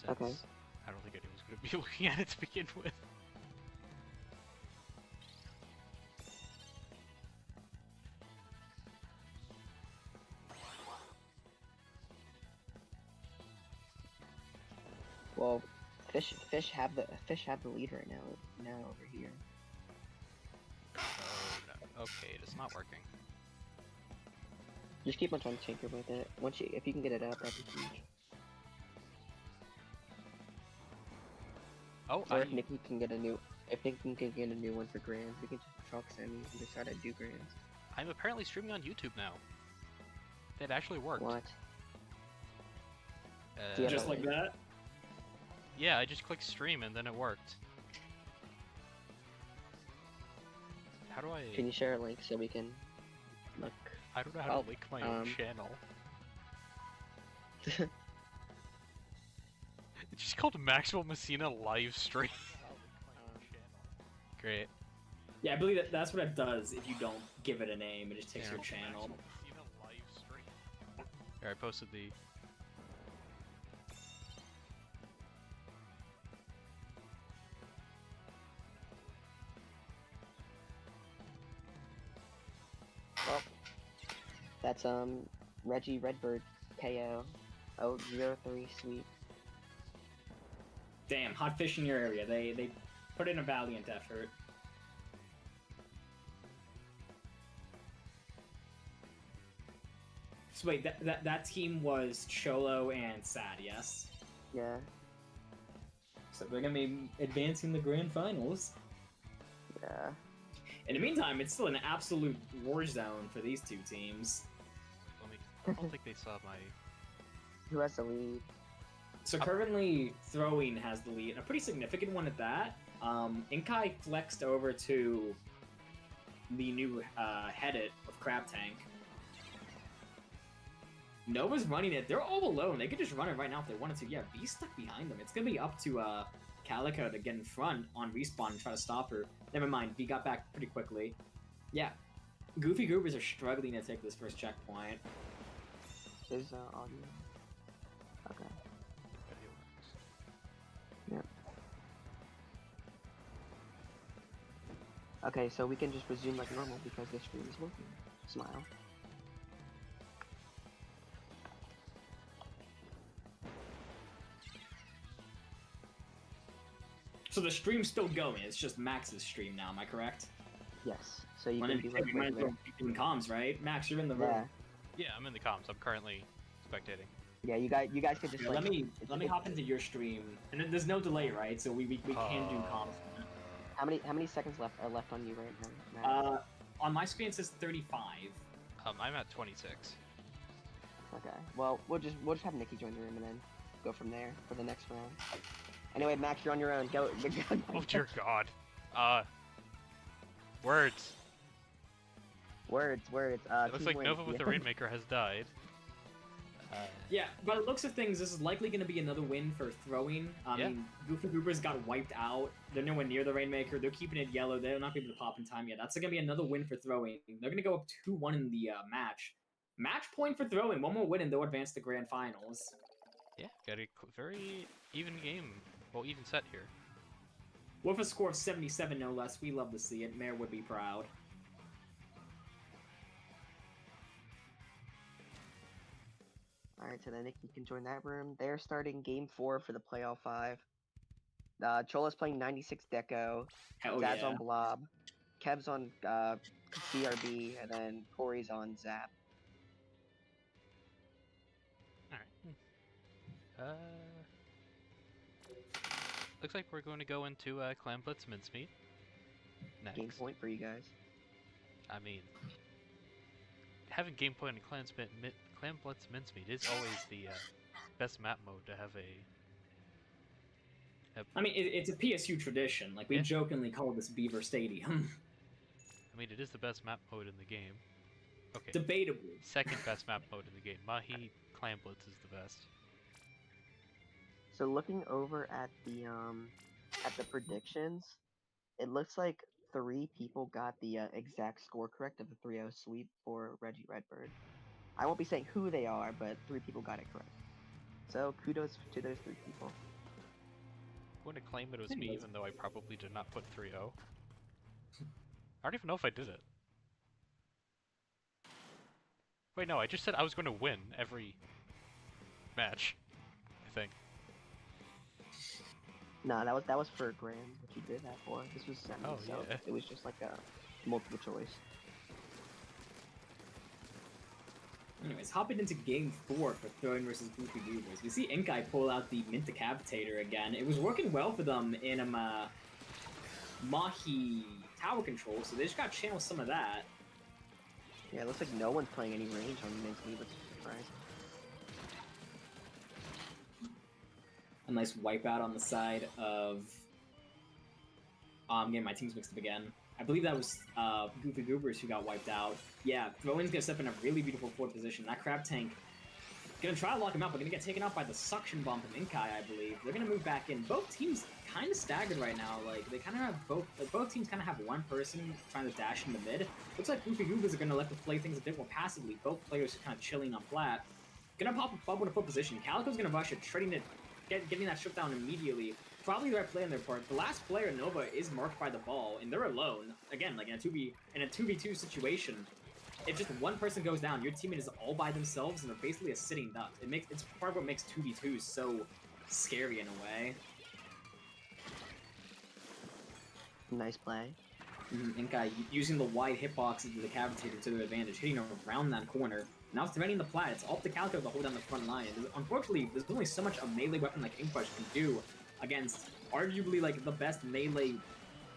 since Okay. I don't think anyone's going to be looking at it to begin with. Well, fish have the lead right now over here. Oh no. Okay, it is not working. Just keep on trying to tinker with it. If you can get it up, that'd be huge. Oh, Or if Nikki can get a new one for grands, we can just truck semis and just try to do grands. I'm apparently streaming on YouTube now. It actually worked. What? Just like that? Yeah, I just clicked stream and then it worked. How do I... Can you share a link so we can look? I don't know how to link my own channel. It's just called Maxwell Messina Live Stream. Great. Yeah, I believe that's what it does if you don't give it a name. It just takes your channel. Here, I posted the... Well, that's Reggie Redbird KO 003 sweep. Damn, hot fish in your area. They put in a valiant effort. So wait, that team was Cholo and Sad, yes? Yeah. So they're gonna be advancing the grand finals. Yeah. In the meantime, it's still an absolute war zone for these two teams. I don't think they saw my... Who has the lead? So currently, Throwing has the lead, a pretty significant one at that. Inkai flexed over to the new Headit of Crab Tank. Nova's running it. They're all alone. They could just run it right now if they wanted to. Yeah, V's stuck behind them. It's going to be up to Calico to get in front on respawn and try to stop her. Never mind, V got back pretty quickly. Yeah, Goofy Goobers are struggling to take this first checkpoint. There's audio. Okay. Yeah. Okay, so we can just resume like normal because the stream is working. Smile. So the stream's still going. It's just Max's stream now. Am I correct? Yes. So you can be like might as well be in comms, right? Max, you're in the room. Yeah. Yeah, I'm in the comms. I'm currently spectating. Yeah, you guys could just Yeah, like, let me hop into your stream, and then there's no delay, right? So we can do comms. How many seconds are left on you right now, Matt? On my screen it says 35. I'm at 26. Okay. Well, we'll just have Nikki join the room and then go from there for the next round. Anyway, Max, you're on your own. Go. Oh dear God. Words. Words. It looks like Nova with the Rainmaker has died. Yeah, by the looks of things, this is likely going to be another win for Throwing. I mean, Goofy Goobers got wiped out. They're nowhere near the Rainmaker. They're keeping it yellow. They're not going to pop in time yet. That's going to be another win for Throwing. They're going to go up 2-1 in the match. Match point for Throwing. One more win and they'll advance to grand finals. Yeah, got a very even game. Well, even set here. With a score of 77, no less. We love to see it. Mayor would be proud. Alright, so then Nikki can join that room. They're starting game 4 for the playoff 5. Chola's playing 96 Deco. Hell Dad's yeah. on Blob. Kev's on CRB, and then Corey's on Zap. Alright. Looks like we're going to go into Clan Blitz Mincemeat next. Game point for you guys. I mean, having game point in Clan Blitz Mincemeat is always the best map mode to have a... I mean, it's a PSU tradition. Like, we jokingly call this Beaver Stadium. I mean, it is the best map mode in the game. Okay. Debatably. Second best map mode in the game. Mahi Clan Blitz is the best. So looking over at the predictions, it looks like 3 people got the exact score correct of the 3-0 sweep for Reggie Redbird. I won't be saying who they are, but 3 people got it correct. So kudos to those 3 people. going to claim it was It me, was. even though I probably did not put 3-0. I don't even know if I did it. Wait, no, I just said I was going to win every match, I think. No, that was for Graham, what you did that for. This was semi, Oh, so yeah. it was just like a multiple choice. Anyways, hopping into game 4 for Throwing versus Goofy Goobers. We see Inkai pull out the Mint Decapitator again. It was working well for them in Mahi tower control, so they just got to channel some of that. Yeah, it looks like no one's playing any range on Minty, which is surprising. A nice wipeout on the side of... I'm getting my teams mixed up again. I believe that was Goofy Goobers who got wiped out. Yeah, Throw-In's gonna step in a really beautiful forward position. That Crab Tank gonna try to lock him out, but gonna get taken out by the suction bomb from Inkai, I believe. They're gonna move back in. Both teams kind of staggered right now. Like they kind of have both teams kind of have one person trying to dash in the mid. Looks like Goofy Goobers are gonna let them play things a bit more passively. Both players are kind of chilling on flat. Gonna pop a bubble in a full position. Calico's gonna rush it, trading it, getting that shutdown immediately. Probably the right play on their part. The last player, Nova, is marked by the ball, and they're alone. Again, like in a 2v2 situation, if just one person goes down, your teammate is all by themselves, and they're basically a sitting duck. It's part of what makes 2v2s so scary in a way. Nice play. Inkai using the wide hitboxes of the Cavitator to their advantage, hitting around that corner. Now threading the plat, it's up to Calico to hold down the front line. Unfortunately, there's only so much a melee weapon like Inkrush can do against arguably like the best melee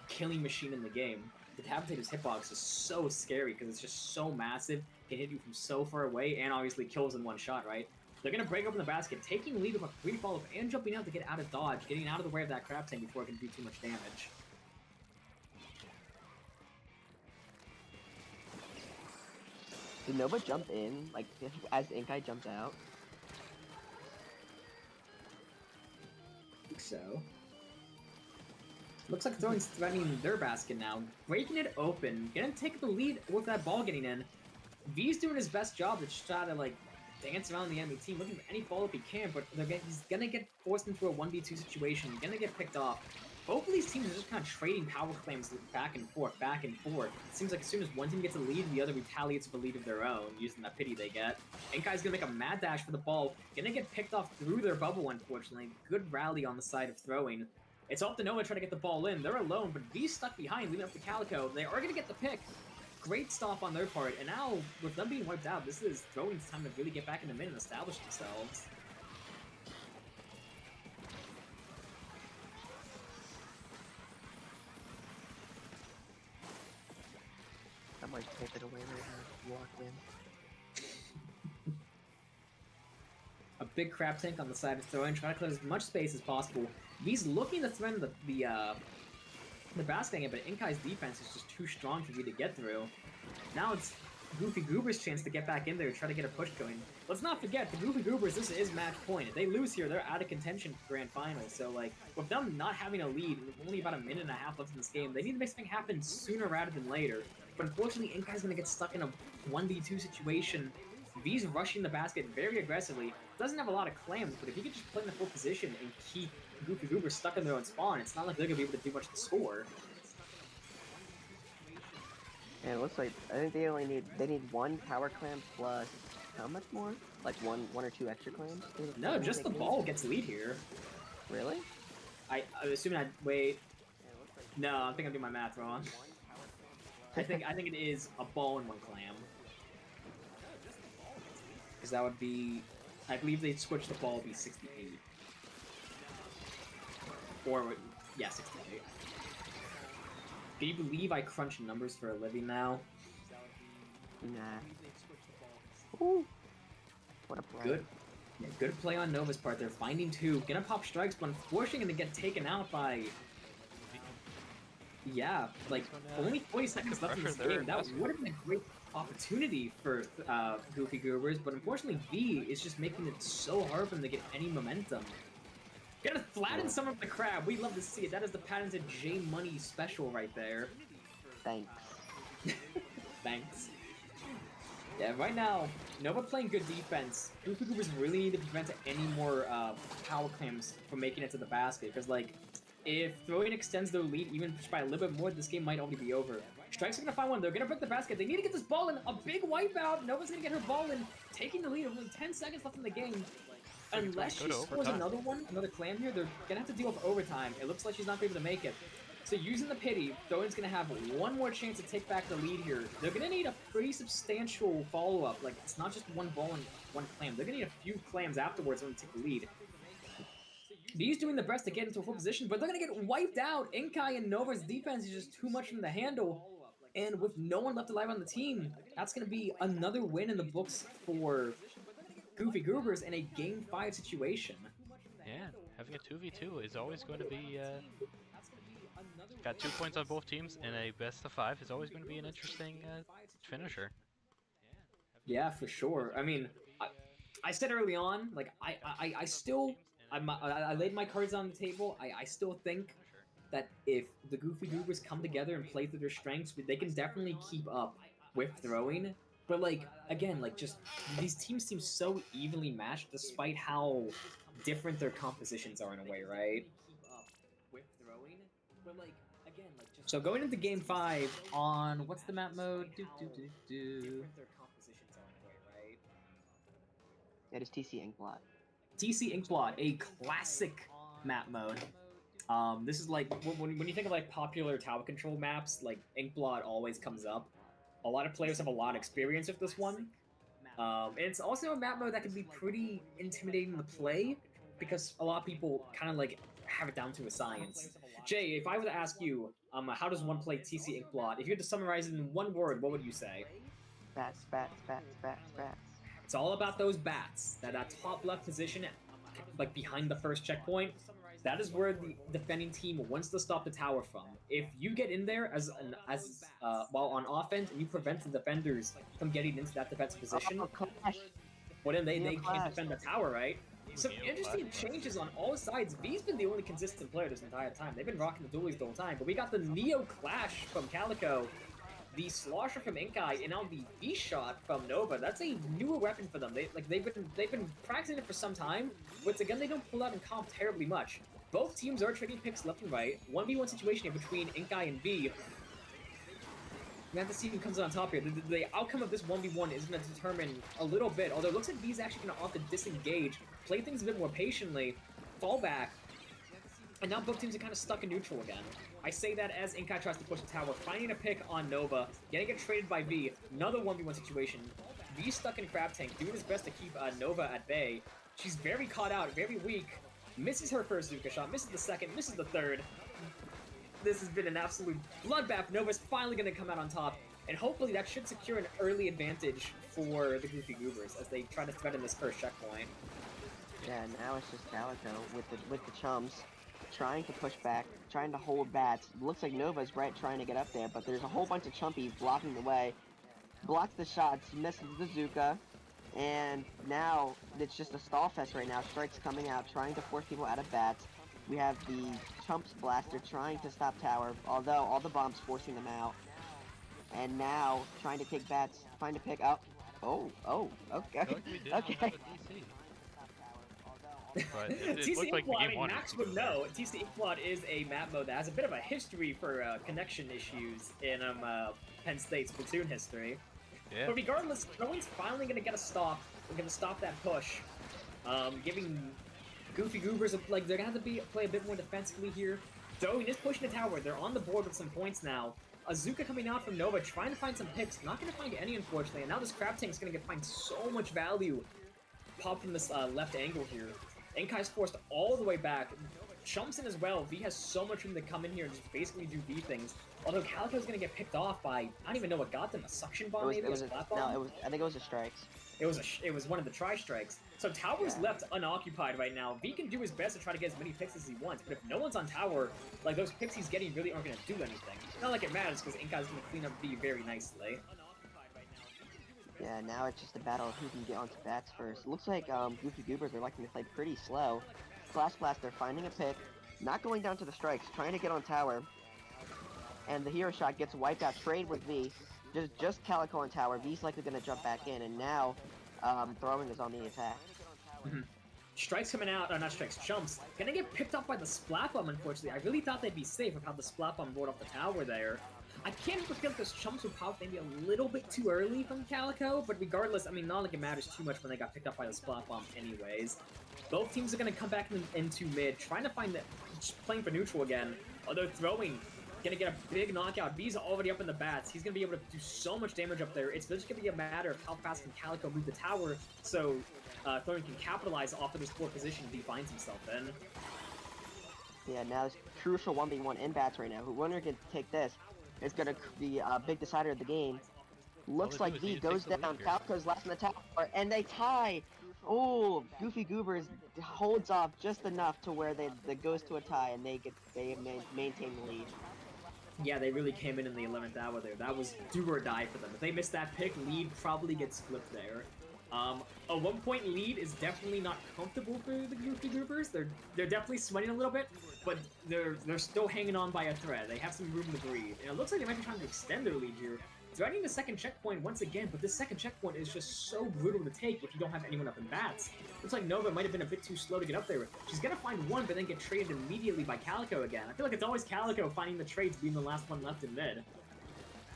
killing machine in the game. The Cavitator's hitbox is so scary because it's just so massive, can hit you from so far away, and obviously kills in one shot, right? They're going to break open the basket, taking lead with a 3 follow-up and jumping out to get out of dodge, getting out of the way of that Crab Tank before it can do too much damage. Did Nova jump in, like, as Inkai jumped out? I think so. Looks like Throwing's threatening their basket now, breaking it open, gonna take the lead with that ball getting in. V's doing his best job to try to, like, dance around the enemy team, looking for any follow-up he can, but he's gonna get forced into a 1v2 situation, gonna get picked off. Both of these teams are just kind of trading power claims back and forth, back and forth. It seems like as soon as one team gets a lead, the other retaliates with a lead of their own, using that pity they get. Inkai's gonna make a mad dash for the ball, gonna get picked off through their bubble, unfortunately. Good rally on the side of Throwing. It's up to Nova to try to get the ball in. They're alone, but V's stuck behind, leaving up to Calico. They are gonna get the pick. Great stop on their part, and now, with them being wiped out, this is Throwing's time to really get back in the mid and establish themselves. I might take it away right now. Walk in. A big Crab Tank on the side of Throwing, trying to clear as much space as possible. V's looking to threaten the basket, but Inkai's defense is just too strong for V to get through. Now it's Goofy Goober's chance to get back in there and try to get a push going. Let's not forget, the Goofy Goobers, this is match point. If they lose here, they're out of contention for Grand Final. So, like, with them not having a lead, with only about a minute and a half left in this game, they need to make something happen sooner rather than later. But unfortunately, Inkai's going to get stuck in a 1v2 situation. V's rushing the basket very aggressively. Doesn't have a lot of clams, but if he could just play in the full position and keep Goofy Goober stuck in their own spawn, it's not like they're going to be able to do much to score. And it looks like, I think they need one power clam plus, how much more? Like one or two extra clams? No, just the ball gets lead here. Really? I'm assuming wait. No, I think I'm doing my math wrong. I think it is a ball and one clam. Because that would be, I believe they switched the ball to be 68. Or, yeah, 68. Do you believe I crunch numbers for a living now? Nah. Ooh. What a play. Good. Yeah, good play on Nova's part. They're finding two. Gonna pop strikes, but unfortunately gonna get taken out by... Yeah, like, only 40 seconds left in this game. That would have been a great opportunity for Goofy Goobers, but unfortunately V is just making it so hard for them to get any momentum. Gonna flatten some of the crab. We love to see it. That is the patented J Money special right there. Thanks. Thanks. Yeah, right now, Nova playing good defense. Goofy Goobers really need to prevent any more power claims from making it to the basket, because, like, if throwing extends their lead even just by a little bit more, this game might already be over. Strikes are gonna find one. They're gonna break the basket. They need to get this ball in. A big wipeout. Nova's gonna get her ball in, taking the lead with only 10 seconds left in the game. Unless she scores another one, another clam here, they're gonna have to deal with overtime. It looks like she's not gonna be able to make it. So using the pity, Throw-In's gonna have one more chance to take back the lead here. They're gonna need a pretty substantial follow-up. Like, it's not just one ball and one clam. They're gonna need a few clams afterwards in order to take the lead. V's doing the best to get into a full position, but they're gonna get wiped out. Inkai and Nova's defense is just too much from the handle. And with no one left alive on the team, that's gonna be another win in the books for Goofy Goobers in a Game 5 situation. Yeah, having a 2v2 is always going to be... got 2 points on both teams in a best of 5 is always going to be an interesting finisher. Yeah, for sure. I mean, I said early on, like, I still... I laid my cards on the table. I still think that if the Goofy Goobers come together and play through their strengths, they can definitely keep up with throwing. But, like, again, like, just, these teams seem so evenly matched despite how different their compositions are in a way, right? So going into Game 5 on, what's the map mode? It is TC Inkblot. TC Inkblot, a classic map mode. This is like, when you think of like popular tower control maps, like Inkblot always comes up. A lot of players have a lot of experience with this one. And it's also a map mode that can be pretty intimidating to play, because a lot of people kind of like have it down to a science. Jay, if I were to ask you, how does one play TC Inkblot? If you had to summarize it in one word, what would you say? Bats, bats, bats, bats, bats. It's all about those bats. That top left position, like behind the first checkpoint, that is where the defending team wants to stop the tower from. If you get in there while on offense and you prevent the defenders from getting into that defensive position, well then they can't defend the tower, right? Some interesting changes on all sides. V's been the only consistent player this entire time. They've been rocking the dualies the whole time, but we got the Neo Clash from Calico, the Slosher from Inkai, and now the V-Shot from Nova. That's a newer weapon for them. They've been practicing it for some time, but it's a gun they don't pull out in comp terribly much. Both teams are trading picks left and right. 1v1 situation here between Inkai and V. We have to see who comes on top here. The outcome of this 1v1 is going to determine a little bit, although it looks like V's actually going to opt to disengage, play things a bit more patiently, fall back, and now both teams are kind of stuck in neutral again. I say that as Inkai tries to push the tower, finding a pick on Nova, getting it traded by V, another 1v1 situation. V stuck in Crab Tank, doing his best to keep Nova at bay. She's very caught out, very weak, misses her first Zuka shot, misses the second, misses the third. This has been an absolute bloodbath. Nova's finally going to come out on top, and hopefully that should secure an early advantage for the Goofy Goobers as they try to threaten this first checkpoint. Yeah, now it's just Calico with the chums, trying to push back, trying to hold bats. Looks like Nova's right trying to get up there, but there's a whole bunch of chumpies blocking the way. Blocks the shots, misses the Zuka, and now it's just a stall fest right now. Strikes coming out, trying to force people out of bats. We have the Chumps Blaster trying to stop tower, although all the bombs forcing them out. And now trying to take bats, trying to pick up. Oh, okay. Okay. But it TC looked like the game wanted Max to would go know. TC Inkblot is a map mode that has a bit of a history for connection issues in Penn State's Platoon history. Yeah. But regardless, Throwing's finally going to get a stop. We're going to stop that push. Giving Goofy Goobers, like, they're going to have to play a bit more defensively here. Throwing is pushing the tower. They're on the board with some points now. Azuka coming out from Nova, trying to find some picks. Not going to find any, unfortunately. And now this Crab Tank is going to find so much value. Pop from this left angle here. Inkai's forced all the way back. Chumps in as well. V has so much room to come in here and just basically do V things. Although Calico's going to get picked off by, I don't even know what got them, a suction bomb maybe? No, I think it was a strikes. It was one of the tri-strikes. So tower's left unoccupied right now. V can do his best to try to get as many picks as he wants, but if no one's on tower, like, those picks he's getting really aren't going to do anything. Not like it matters, because Inkai's going to clean up V very nicely. Yeah, now it's just a battle of who can get onto bats first. Looks like Goofy Goobers are liking to play pretty slow. Flash Blaster finding a pick, not going down to the strikes, trying to get on tower. And the hero shot gets wiped out, trade with V. Just Calico on tower. V's likely going to jump back in, and now Throwing is on the attack. Strikes coming out, not Strikes, Chumps. Gonna get picked up by the Splat Bomb, unfortunately. I really thought they'd be safe with how the Splat Bomb rolled off the tower there. I can't help but feel like those Chumps would pop maybe a little bit too early from Calico, but regardless, I mean, not like it matters too much when they got picked up by the Splat Bomb anyways. Both teams are gonna come back into mid, trying to find playing for neutral again. Oh, they're throwing. Gonna get a big knockout. V's already up in the bats. He's gonna be able to do so much damage up there. It's just gonna be a matter of how fast can Calico move the tower, so Thorn can capitalize off of this poor position he finds himself in. Yeah, now it's crucial 1v1 in bats right now. Whoever can take this is gonna be a big decider of the game. Looks like V goes down. Calico's last in the tower, and they tie. Oh, Goofy Goobers holds off just enough to where they goes to a tie, and they maintain the lead. Yeah, they really came in the 11th hour there. That was do or die for them. If they miss that pick, lead probably gets flipped there. A 1-point lead is definitely not comfortable for the Goofy Groupers. They're definitely sweating a little bit, but they're still hanging on by a thread. They have some room to breathe. And it looks like they might be trying to extend their lead here. Threatening the second checkpoint once again, but this second checkpoint is just so brutal to take if you don't have anyone up in bats. Looks like Nova might have been a bit too slow to get up there. She's gonna find one, but then get traded immediately by Calico again. I feel like it's always Calico finding the trades, being the last one left in mid.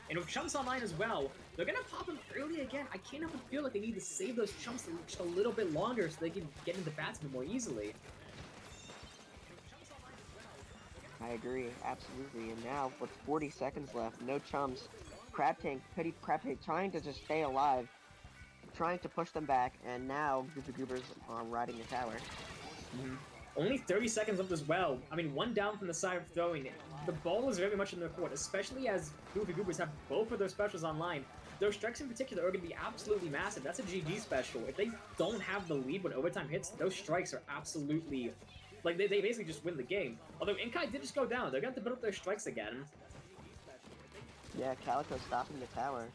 And with Chumps online as well, they're gonna pop him early again. I can't help but feel like they need to save those Chumps just a little bit longer so they can get into bats a bit more easily. I agree, absolutely. And now, with 40 seconds left, no Chumps. Crab Tank, Petty Crab Tank trying to just stay alive, trying to push them back, and now Goofy Goobers are riding the tower. Only 30 seconds left as well. I mean, one down from the side of throwing. The ball is very much in their court, especially as Goofy Goobers have both of their specials online. Those strikes in particular are going to be absolutely massive. That's a GG special. If they don't have the lead when overtime hits, those strikes are absolutely... Like, they basically just win the game. Although Inkai did just go down. They're going to have to build up their strikes again. Yeah, Calico stopping the tower.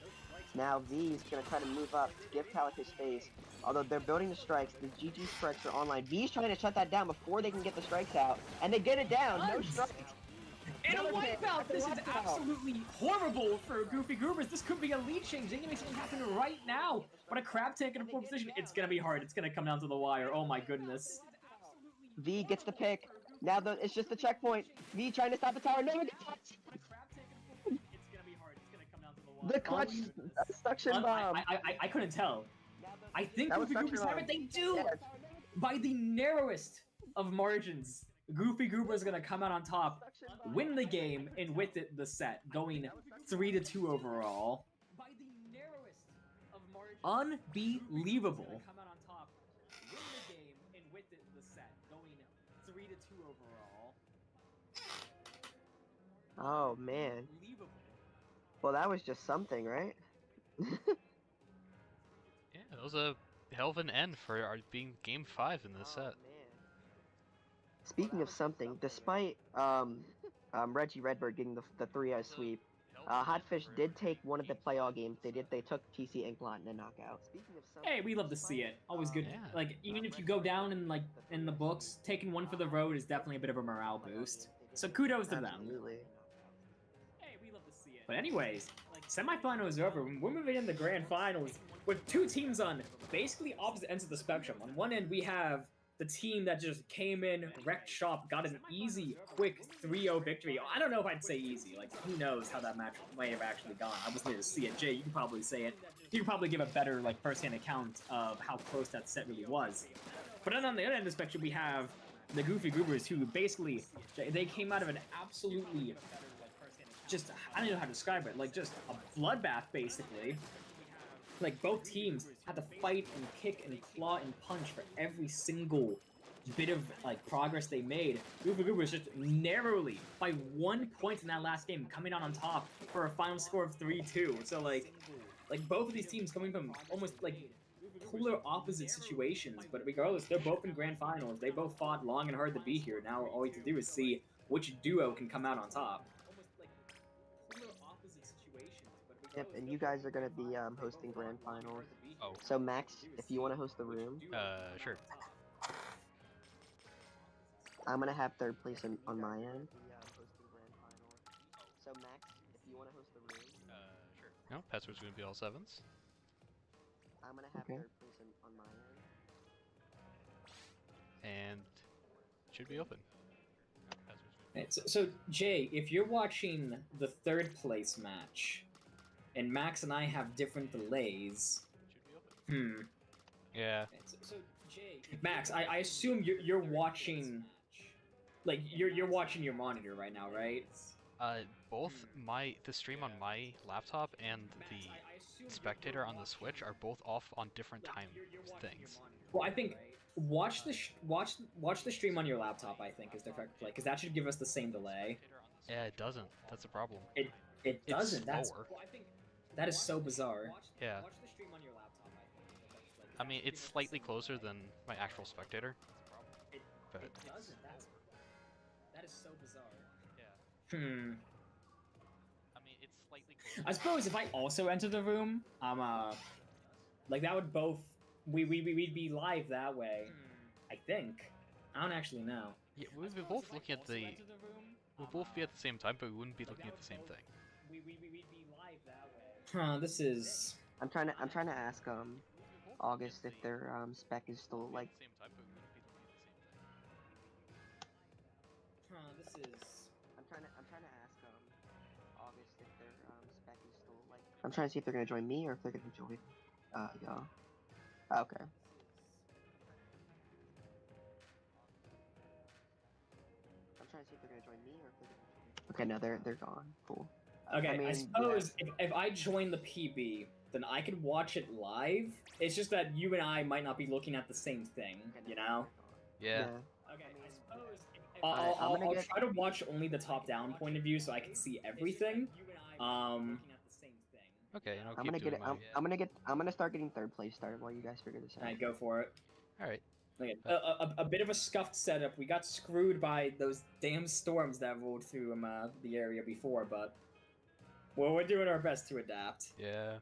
Now V is going to try to move up to give Calico space. Although they're building the strikes, the GG strikes are online. V's trying to shut that down before they can get the strikes out. And they get it down! No strikes! And a wipeout! This is absolutely horrible for Goofy Goobers. This could be a lead change. They can make something happen right now. But a Crab Tank in a poor position, it's going to be hard. It's going to come down to the wire. Oh my goodness. V gets the pick. Now it's just the checkpoint. V trying to stop the tower. No, it gets the clutch suction bomb. I couldn't tell. I think Goofy Goobers have it. They do! Yes. By the narrowest of margins, Goofy Goober is going to come out on top, win the game, and with it the set, going 3-2 overall. By the narrowest of margins. Unbelievable. Oh man. Well, that was just something, right? Yeah, that was a hell of an end for our being Game 5 in this set. Man. Speaking of something, despite Reggie Redbird getting the 3-0 sweep, Hotfish did take one of the play-all games. They took TC Inkblot in a knockout. Hey, we love to see it. Always good. Yeah. Like, even if you go down in the books, taking one for the road is definitely a bit of a morale boost. So kudos to them. Absolutely. But anyways, semifinal is over. We're moving into the grand finals with two teams on basically opposite ends of the spectrum. On one end, we have the team that just came in, wrecked shop, got an easy, quick 3-0 victory. I don't know if I'd say easy. Like, who knows how that match might have actually gone. I was there to see it. Jay, you can probably say it. You can probably give a better, like, first-hand account of how close that set really was. But then on the other end of the spectrum, we have the Goofy Goobers, who basically, they came out of an absolutely... just, I don't know how to describe it, like just a bloodbath basically. Like both teams had to fight and kick and claw and punch for every single bit of like progress they made. Goofy Goobers just narrowly, by 1 point in that last game, coming out on top for a final score of 3-2. So like both of these teams coming from almost like polar opposite situations, but regardless, they're both in grand finals. They both fought long and hard to be here. Now all we have to do is see which duo can come out on top. Yep, and you guys are going to be hosting grand finals. Oh. So Max, if you want to host the room. Sure. I'm going to have third place on my end. So Max, if you want to host the room. Sure. No, password's going to be all 7s. I'm going to have third place on my end. and it should be open. So Jay, if you're watching the third place match, and Max and I have different delays, Yeah. So Jay, Max, I assume you're watching, like you're watching your monitor right now, right? Both the stream on my laptop and the spectator on the Switch are both off on different time things. Well, I think watch the stream on your laptop. I think is the correct play because that should give us the same delay. Yeah, it doesn't. That's a problem. It doesn't. That's slower. well, I think that is so bizarre. Yeah. Watch the stream on your laptop. I mean, it's slightly closer than my actual spectator. But it doesn't. That is so bizarre. Yeah. I mean, it's slightly closer. I suppose if I also enter the room, like that would both we'd be live that way. I think. I don't actually know. Yeah, we'd be both looking at the. We'll both be at the same time, but we wouldn't be looking at the same thing. We'd be live that way. Huh. This is. I'm trying to ask August if their spec is still like. This is. I'm trying to ask August if their spec is still like. I'm trying to see if they're gonna join me or if they're gonna join y'all. Okay. I'm trying to see if they're gonna join me or if they're gonna join. Okay, no, they're gone. Cool. Okay, I mean, I suppose if I join the PB, then I could watch it live. It's just that you and I might not be looking at the same thing, you know? Yeah. Okay, I suppose I'll try to watch only the top-down point of view so I can see everything. Okay, and I'm gonna start getting third place started while you guys figure this out. Alright, go for it. Alright. Okay, a bit of a scuffed setup. We got screwed by those damn storms that rolled through the area before, but well, we're doing our best to adapt. Yeah.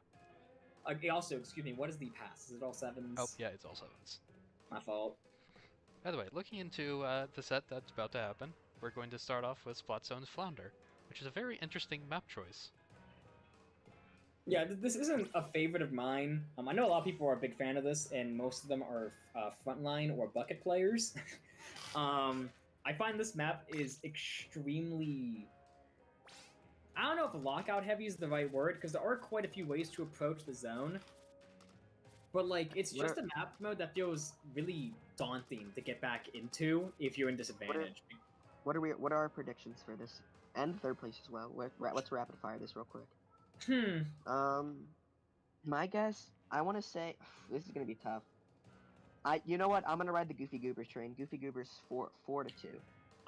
Also, excuse me, what is the pass? Is it all sevens? Oh, yeah, it's all sevens. My fault. By the way, looking into the set that's about to happen, we're going to start off with Splatzone's Flounder, which is a very interesting map choice. Yeah, this isn't a favorite of mine. I know a lot of people are a big fan of this, and most of them are frontline or bucket players. I find this map is extremely... I don't know if lockout heavy is the right word, because there are quite a few ways to approach the zone. But, like, it's just a map mode that feels really daunting to get back into if you're in disadvantage. What are our predictions for this? And third place as well. Let's rapid fire this real quick. My guess, I want to say, this is gonna be tough. You know what? I'm gonna ride the Goofy Goobers train. Goofy Goobers 4-2.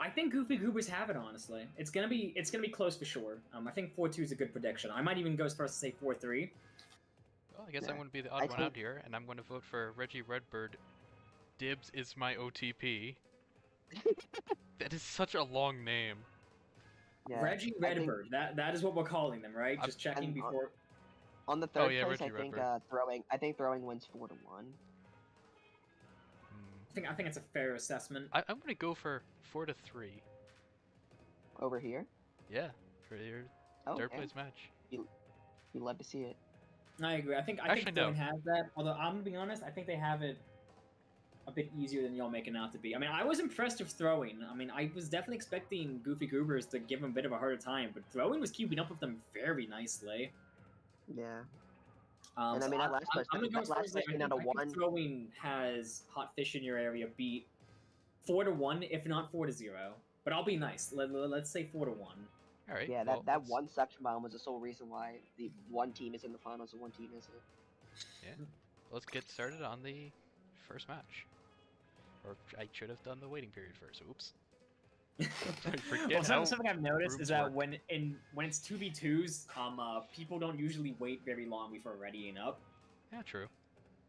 I think Goofy Goobers have it, honestly. It's gonna be close for sure. I think 4-2 is a good prediction. I might even go as far as to say 4-3. Well, I guess I'm going to be the odd one out here, and I'm going to vote for Reggie Redbird. Dibs is my OTP. That is such a long name. Yeah, Reggie Redbird. That is what we're calling them, right? Just checking before. On the third place, Reggie I think throwing wins 4-1. I think it's a fair assessment. I'm going to go for 4-3. Over here? Yeah, for your third place match. You love to see it. I agree. I think Throwing has that. Although I'm gonna be honest, I think they have it a bit easier than y'all make it out to be. I mean, I was impressed with Throwing. I mean, I was definitely expecting Goofy Goobers to give them a bit of a harder time, but Throwing was keeping up with them very nicely. Yeah. And I mean, that last question out of one. Throwing has Hot Fish in your area beat 4-1, if not 4-0. But I'll be nice. Let's say 4-1. All right. Yeah, that one suction bomb was the sole reason why the one team is in the finals and one team isn't. Yeah. Let's get started on the first match. Or I should have done the waiting period first. Oops. Well, something I've noticed is that when it's 2v2s, people don't usually wait very long before readying up. Yeah, true.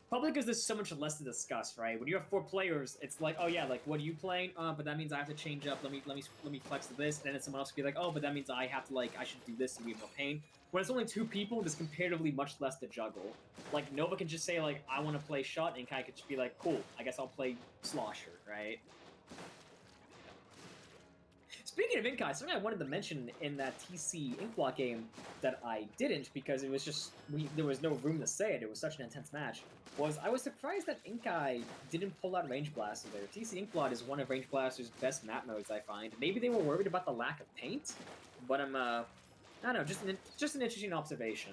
Probably because there's so much less to discuss, right? When you have 4 players, it's like, oh yeah, like what are you playing? But that means I have to change up. Let me flex to this, and then someone else will be like, oh, but that means I have to I should do this to be more pain. When it's only 2 people, there's comparatively much less to juggle. Like Nova can just say I want to play shot, and Kai could just be like, cool, I guess I'll play slosher, right? Speaking of Inkai, something I wanted to mention in that TC Inkblock game that I didn't because it was just there was no room to say it. It was such an intense match. I was surprised that Inkai didn't pull out Range Blaster there. TC Inkblot is one of Range Blaster's best map modes, I find. Maybe they were worried about the lack of paint, but I don't know, just an interesting observation.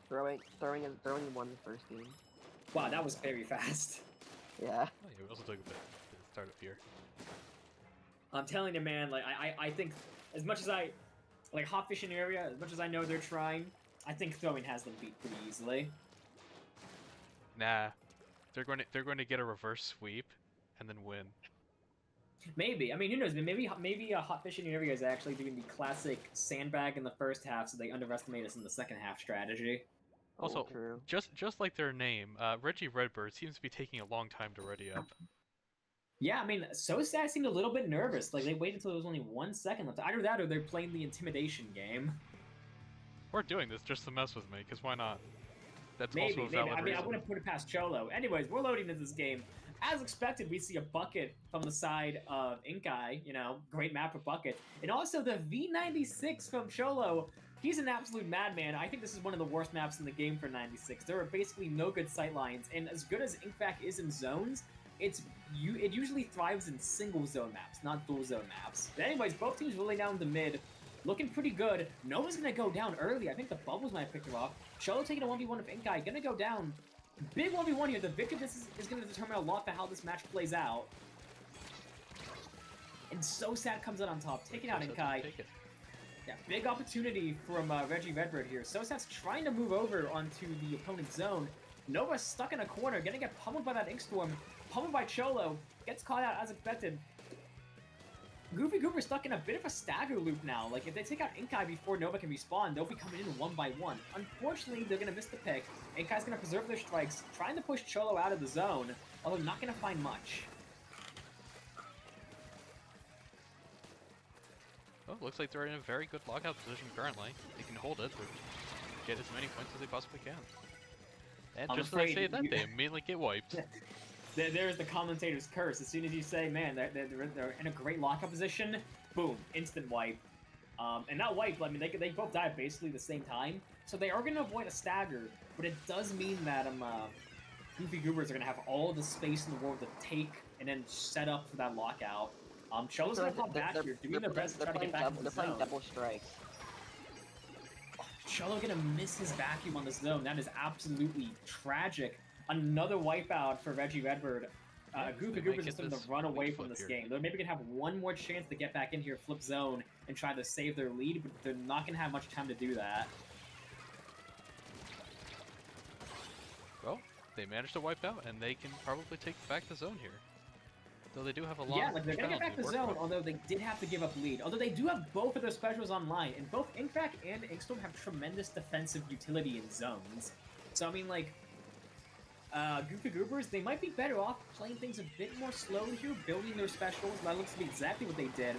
Throwing won the first game. Wow, that was very fast. Yeah. Oh, yeah, we also took a bit to start up here. I'm telling you, man, like, I think, as much as I, like, Hot Fishing Area, as much as I know they're trying, I think Throwing has them beat pretty easily. Nah. They're going to get a reverse sweep and then win. Maybe. I mean, who knows? Maybe Hot Fishing Area is actually doing the classic sandbag in the first half, so they underestimate us in the second half strategy. Also, true. just like their name, Reggie Redbird seems to be taking a long time to ready up. Yeah, I mean, SoSat seemed a little bit nervous. Like, they waited until there was only 1 second left. Either that or they're playing the intimidation game. We're doing this just to mess with me, because why not? That's Maybe. also a valid I mean, reason. I wouldn't put it past Cholo. Anyways, we're loading into this game. As expected, we see a bucket from the side of Inkai, you know, great map for bucket. And also the V96 from Cholo. He's an absolute madman. I think this is one of the worst maps in the game for 96. There are basically no good sight lines, and as good as Inkback is in zones, it usually thrives in single zone maps, not dual zone maps. But anyways, both teams really down the mid, looking pretty good. Nova's gonna go down early. I think the bubbles might pick her off. Cholo taking a 1v1 of Inkai, gonna go down. Big 1v1 here. The victor of this is gonna determine a lot for how this match plays out. And SoSat comes out on top, taking out Inkai. Yeah, big opportunity from Reggie Redbird here. SoSat's trying to move over onto the opponent's zone. Nova's stuck in a corner, gonna get pummeled by that Inkstorm. Pummeled by Cholo, gets caught out as expected. Goofy Goober's stuck in a bit of a stagger loop now. Like, if they take out Inkai before Nova can respawn, they'll be coming in 1 by 1. Unfortunately, they're gonna miss the pick. Inkai's gonna preserve their strikes, trying to push Cholo out of the zone, although not gonna find much. Well, looks like they're in a very good lockout position currently. They can hold it, get as many points as they possibly can. And just as I say that, they immediately get wiped. There's the commentator's curse. As soon as you say, man, they're in a great lockout position, boom, instant wipe. And that wipe, I mean, they both die at basically the same time, so they are going to avoid a stagger, but it does mean that Goofy Goobers are going to have all the space in the world to take and then set up for that lockout. Cholo's going to pop back here, doing their best to try to get back in the zone. They're playing double strikes. Cholo going to miss his vacuum on the zone. That is absolutely tragic. Another wipeout for Reggie Redbird. Goofy Goobers is starting to run away from this game. They're maybe going to have one more chance to get back in here, flip zone, and try to save their lead, but they're not going to have much time to do that. Well, they managed to wipe out, and they can probably take back the zone here. Though they do have a long Yeah, like they're going to get back the zone, although they did have to give up lead. Although they do have both of their specials online, and both Inkback and Inkstorm have tremendous defensive utility in zones. So, I mean, like, Goofy Goobers, they might be better off playing things a bit more slowly here, building their specials. That looks to be exactly what they did.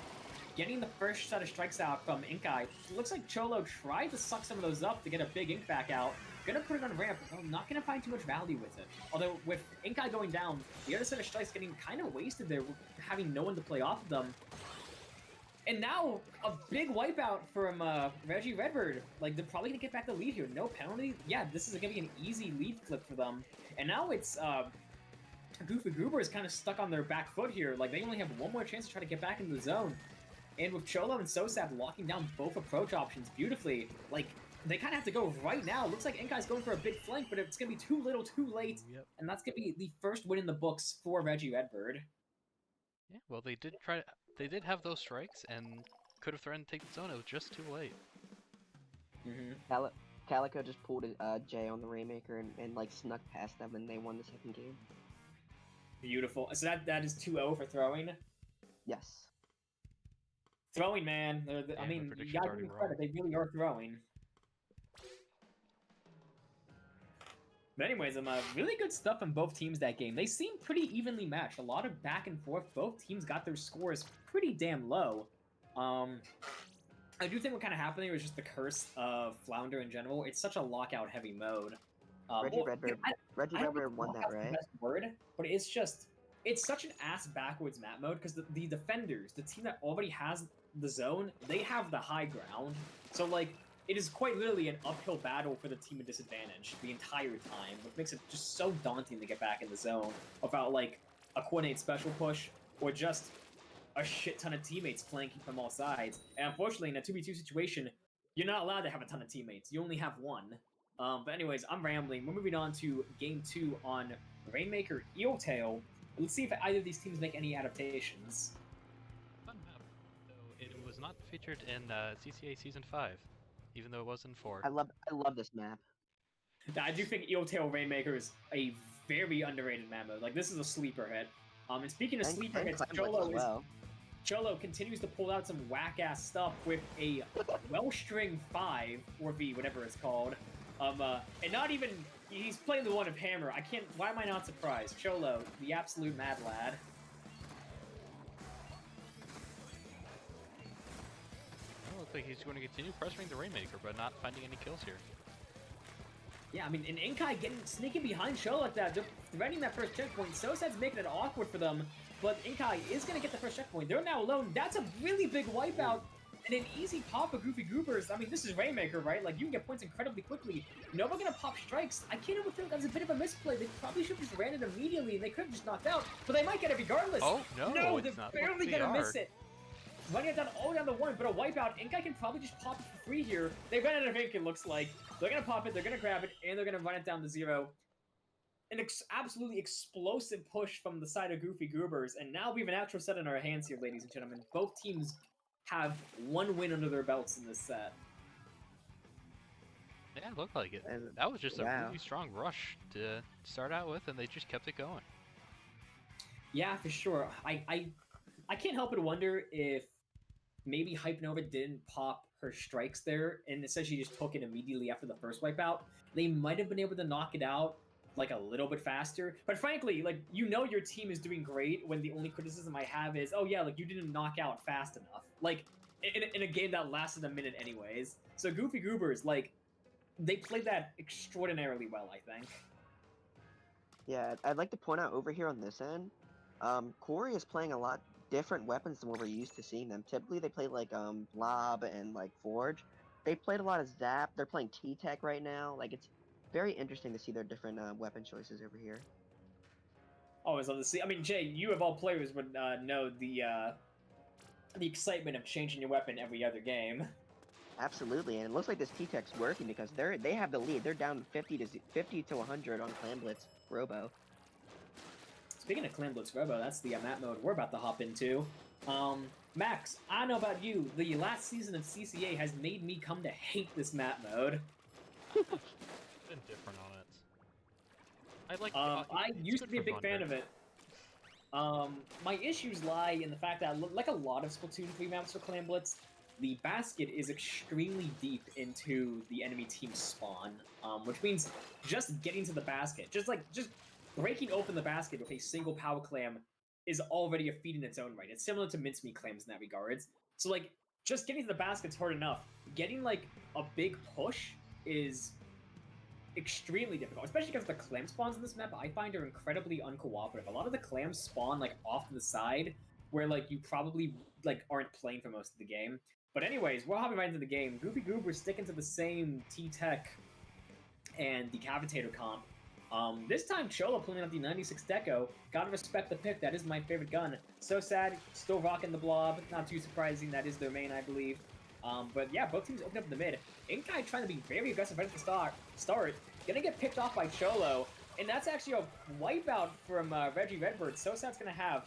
Getting the first set of strikes out from Inkai. It looks like Cholo tried to suck some of those up to get a big Ink back out. Gonna put it on ramp, but not gonna find too much value with it. Although, with Inkai going down, the other set of strikes getting kind of wasted there, having no one to play off of them. And now, a big wipeout from Reggie Redbird. Like, they're probably gonna get back the lead here. No penalty. Yeah, this is gonna be an easy lead flip for them. And now it's, Goofy Goober is kind of stuck on their back foot here. Like, they only have one more chance to try to get back into the zone. And with Cholo and SoSat locking down both approach options beautifully, like, they kind of have to go right now. Looks like Inkai's going for a big flank, but it's going to be too little, too late. Yep. And that's going to be the first win in the books for Reggie Redbird. Yeah, well, they did have those strikes and could have threatened to take the zone. It was just too late. Mm-hmm. Calico just pulled a J on the Rainmaker and like snuck past them, and they won the second game. Beautiful. So that is 2-0 for throwing? Yes. Throwing, man. I mean, you gotta give me credit. They really are throwing. But anyways, really good stuff from both teams that game. They seem pretty evenly matched. A lot of back and forth. Both teams got their scores pretty damn low. I do think what kind of happened there was just the curse of Flounder in general. It's such a lockout-heavy mode. Reggie Redbird won that, right? Best word, but it's it's such an ass-backwards map mode, because the defenders, the team that already has the zone, they have the high ground. So, like, it is quite literally an uphill battle for the team at disadvantage the entire time, which makes it just so daunting to get back in the zone without, like, a coordinated special push, or just a shit ton of teammates flanking from all sides. And unfortunately, in a 2v2 situation, you're not allowed to have a ton of teammates. You only have one. But anyways, I'm rambling. We're moving on to Game 2 on Rainmaker Eeltail. Let's see if either of these teams make any adaptations. Fun map, though it was not featured in CCA Season 5, even though it was in 4. I love this map. I do think Eeltail Rainmaker is a very underrated map mode. Like, this is a sleeper hit. And speaking of sleeper hits, Cholo continues to pull out some whack-ass stuff with a Wellstring 5, or V, whatever it's called. And not even... He's playing the one of Hammer. I can't... Why am I not surprised? Cholo, the absolute mad lad. It looks like he's going to continue pressuring the Rainmaker, but not finding any kills here. Yeah, I mean, and Inkai sneaking behind Cholo like that, they're threatening that first checkpoint. Sosad's making it awkward for them, but Inkai is going to get the first checkpoint. They're now alone. That's a really big wipeout. And an easy pop of Goofy Goobers. I mean, this is Rainmaker, right? Like, you can get points incredibly quickly. Nova gonna pop strikes. I can't even feel that was a bit of a misplay. They probably should have just ran it immediately, and they could have just knocked out. But they might get it regardless. Oh, no, no, it's they're not barely gonna miss it. Running it down all down the one, but a wipeout. Inkai can probably just pop it for free here. They ran out of ink, it looks like. They're gonna pop it, they're gonna grab it, and they're gonna run it down to 0. An absolutely explosive push from the side of Goofy Goobers, and now we have an actual set in our hands here, ladies and gentlemen. Both teams have one win under their belts in this set. Yeah, it looked like it. And that was just a really strong rush to start out with, and they just kept it going. Yeah, for sure. I can't help but wonder if maybe Hype Nova didn't pop her strikes there, and essentially just took it immediately after the first wipeout. They might have been able to knock it out like a little bit faster. But frankly, like, you know your team is doing great when the only criticism I have is, oh yeah, like, you didn't knock out fast enough. Like, in a game that lasted a minute anyways. So Goofy Goobers, like, they played that extraordinarily well, I think. Yeah, I'd like to point out over here on this end, Corey is playing a lot different weapons than what we're used to seeing them. Typically, they play like Blob and like Forge. They played a lot of Zap. They're playing T-Tech right now. Like, it's very interesting to see their different weapon choices over here. Always love to see. I mean, Jay, you of all players would know the excitement of changing your weapon every other game. Absolutely, and it looks like this T-Tech's working because they have the lead. They're down 50 to 100 on Clan Blitz Robo. Speaking of Clan Blitz Robo, that's the map mode we're about to hop into. Max, I don't know about you, the last season of CCA has made me come to hate this map mode. Been different on it. I used to be a big fan of it. My issues lie in the fact that, like a lot of Splatoon 3 maps for Clan Blitz, the basket is extremely deep into the enemy team's spawn, which means just getting to the basket, just breaking open the basket with a single power clam is already a feat in its own right. It's similar to mincemeat clams in that regards. So, like, just getting to the basket's hard enough. Getting, like, a big push is extremely difficult, especially because the clam spawns in this map I find are incredibly uncooperative. A lot of the clams spawn like off to the side where like you probably like aren't playing for most of the game. But anyways, we're hopping right into the game. Goofy Goober's sticking to the same T-Tech and Decapitator comp. This time Cholo pulling out the 96 Deco. Gotta respect the pick, that is my favorite gun. So sad, still rocking the Blob, not too surprising, that is their main I believe. But yeah, both teams open up in the mid. Inkai trying to be very aggressive right at the start. Gonna get picked off by Cholo. And that's actually a wipeout from Reggie Redbird. So Sad's gonna have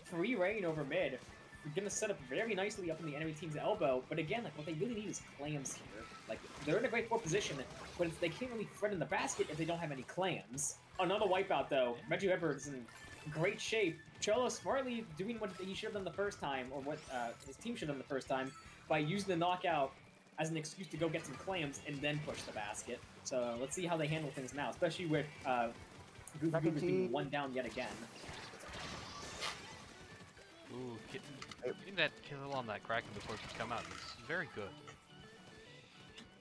free reign over mid. Gonna set up very nicely up in the enemy team's elbow. But again, like what they really need is clams here. Like they're in a great 4 position, but they can't really thread in the basket if they don't have any clams. Another wipeout though. Reggie Redbird is in great shape. Cholo smartly doing what he should have done the first time, or what his team should have done the first time, by using the knockout as an excuse to go get some clams and then push the basket. So let's see how they handle things now, especially with Goofy Goobers being one down yet again. Ooh, getting that kill on that Kraken before it could come out is very good.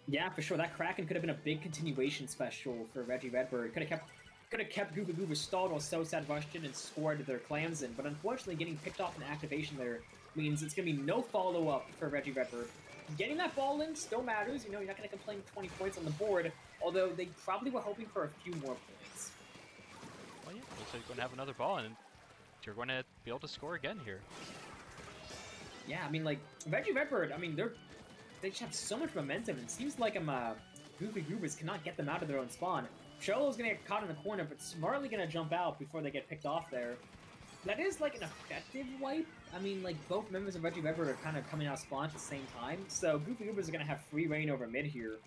Yeah, for sure. That Kraken could have been a big continuation special for Reggie Redbird. Could have kept could have kept Gooba Gooba stalled while So Sad rushed in and scored their clams in, but unfortunately getting picked off in activation there means it's going to be no follow-up for Reggie Redbird. Getting that ball in still matters, you know, you're not going to complain 20 points on the board, although they probably were hoping for a few more points. Well, yeah, looks like you're going to have another ball, and you're going to be able to score again here. Yeah, I mean, like, Reggie Redbird, I mean, they just have so much momentum. It seems like Goofy Goobers cannot get them out of their own spawn. Cholo's gonna get caught in the corner, but smartly gonna jump out before they get picked off there. That is, like, an effective wipe. I mean, like, both members of Reggie Redbird are kind of coming out of spawn at the same time, so Goofy Goobers are gonna have free reign over mid here.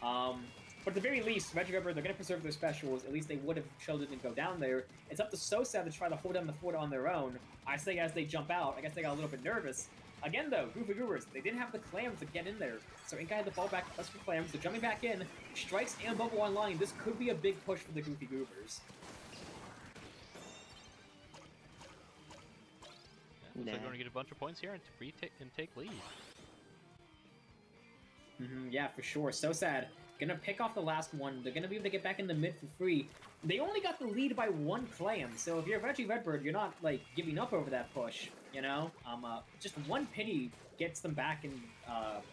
But at the very least, Reggie Redbird, they're gonna preserve their specials. At least they would if Cholo didn't go down there. It's up to So Sad to try to hold down the fort on their own. I say as they jump out, I guess they got a little bit nervous. Again, though, Goofy Goobers, they didn't have the clams to get in there. So Inkai had the ball back plus for clams. They're jumping back in. Strikes and bubble online. This could be a big push for the Goofy Goobers. Yeah, looks like we're going to get a bunch of points here and take lead. Yeah, for sure. So Sad. Gonna pick off the last one. They're gonna be able to get back in the mid for free. They only got the lead by 1 clam, so if you're Reggie Redbird, you're not, like, giving up over that push, you know? Just 1 pity gets them back in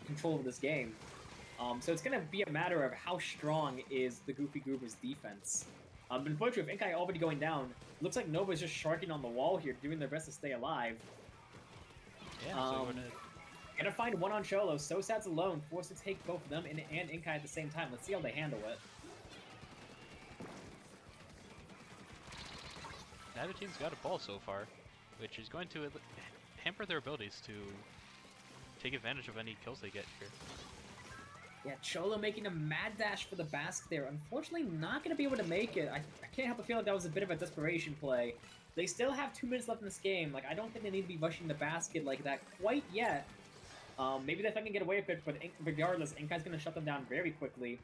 control of this game. So it's gonna be a matter of how strong is the Goofy Goobers defense. But unfortunately, with Inkai already going down, looks like Nova's just sharking on the wall here, doing their best to stay alive. Yeah, so gonna find one on Cholo. So Sad's alone, forced to take both of them and Inkai at the same time. Let's see how they handle it. Neither team's got a ball so far, which is going to hamper their abilities to take advantage of any kills they get here. Yeah, Cholo making a mad dash for the basket there. Unfortunately, not going to be able to make it. I can't help but feel like that was a bit of a desperation play. They still have 2 minutes left in this game. Like, I don't think they need to be rushing the basket like that quite yet. Maybe they can get away with it, but regardless, Inkai's going to shut them down very quickly.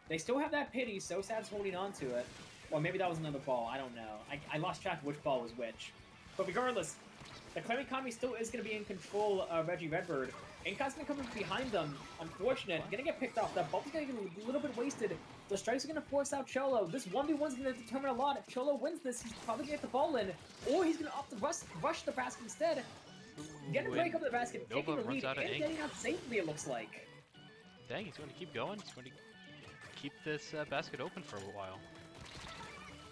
They still have that pity. So Sad's holding on to it. Or maybe that was another ball. I don't know. I lost track of which ball was which. But regardless, the Clam economy still is going to be in control of Reggie Redbird. Inkai's going to come from behind them. Unfortunate. Going to get picked off. That bubble's going to get a little bit wasted. The strikes are going to force out Cholo. This 1v1's going to determine a lot. If Cholo wins this, he's probably going to get the ball in. Or he's going to opt to rush the basket instead. Get a break up the basket, taking the lead, and getting out safely, it looks like. Dang, he's going to keep going. He's going to keep this basket open for a while.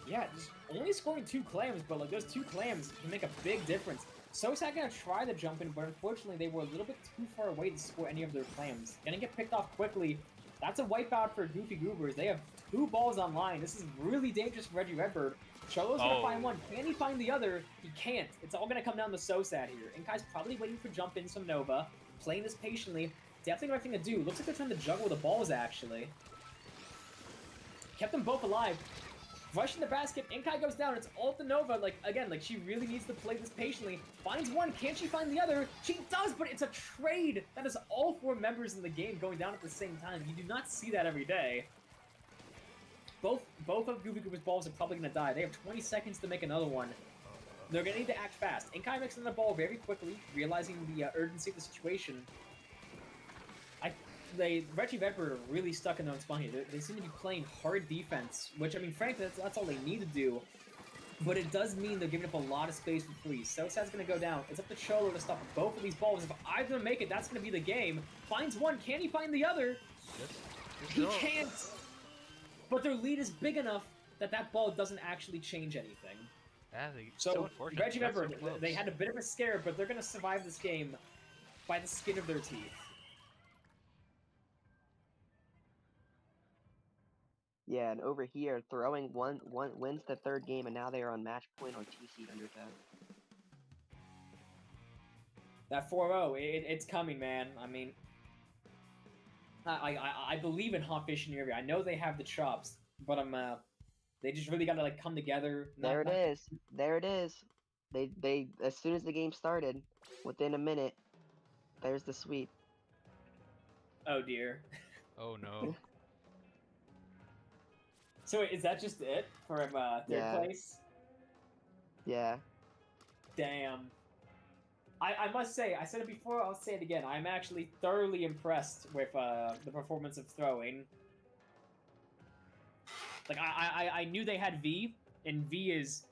Yeah, just only scoring 2 clams, but like those 2 clams can make a big difference. So Sad gonna try to jump in, but unfortunately they were a little bit too far away to score any of their clams. Gonna get picked off quickly. That's a wipeout for Goofy Goobers. They have 2 balls online. This is really dangerous for Reggie Redbird. Cholo's gonna find one. Can he find the other? He can't. It's all gonna come down to So Sad here. Inkai's probably waiting for jump ins from Nova, playing this patiently. Definitely the right thing to do. Looks like they're trying to juggle the balls actually. Kept them both alive. Rushing the basket, Inkai goes down, it's all to Nova, like, again, like, she really needs to play this patiently. Finds one, can she find the other? She does, but it's a trade! That is all 4 members in the game going down at the same time. You do not see that every day. Both of Goofy Goober's balls are probably gonna die. They have 20 seconds to make another one. They're gonna need to act fast. Inkai makes another ball very quickly, realizing the urgency of the situation. Reggie Redbird are really stuck in their own spawn here. They seem to be playing hard defense, which, I mean, frankly, that's all they need to do. But it does mean they're giving up a lot of space for free. So Sad's going to go down. It's up to Cholo to stop both of these balls. If either of them make it, that's going to be the game. Finds one. Can he find the other? He can't. But their lead is big enough that that ball doesn't actually change anything. Yeah, so Reggie Redbird, they had a bit of a scare, but they're going to survive this game by the skin of their teeth. Yeah, and over here, throwing one wins the 3rd game, and now they are on match point on TC Undertone. That 4-0, it's coming, man. I mean, I believe in Hot Fish and Yuri. I know they have the chops, but they just really got to, like, come together. There it is. They as soon as the game started, within a minute, there's the sweep. Oh dear. Oh no. So is that just it for 3rd place? Yeah. Damn. I must say, I said it before, I'll say it again. I'm actually thoroughly impressed with the performance of throwing. Like, I knew they had V, and V is...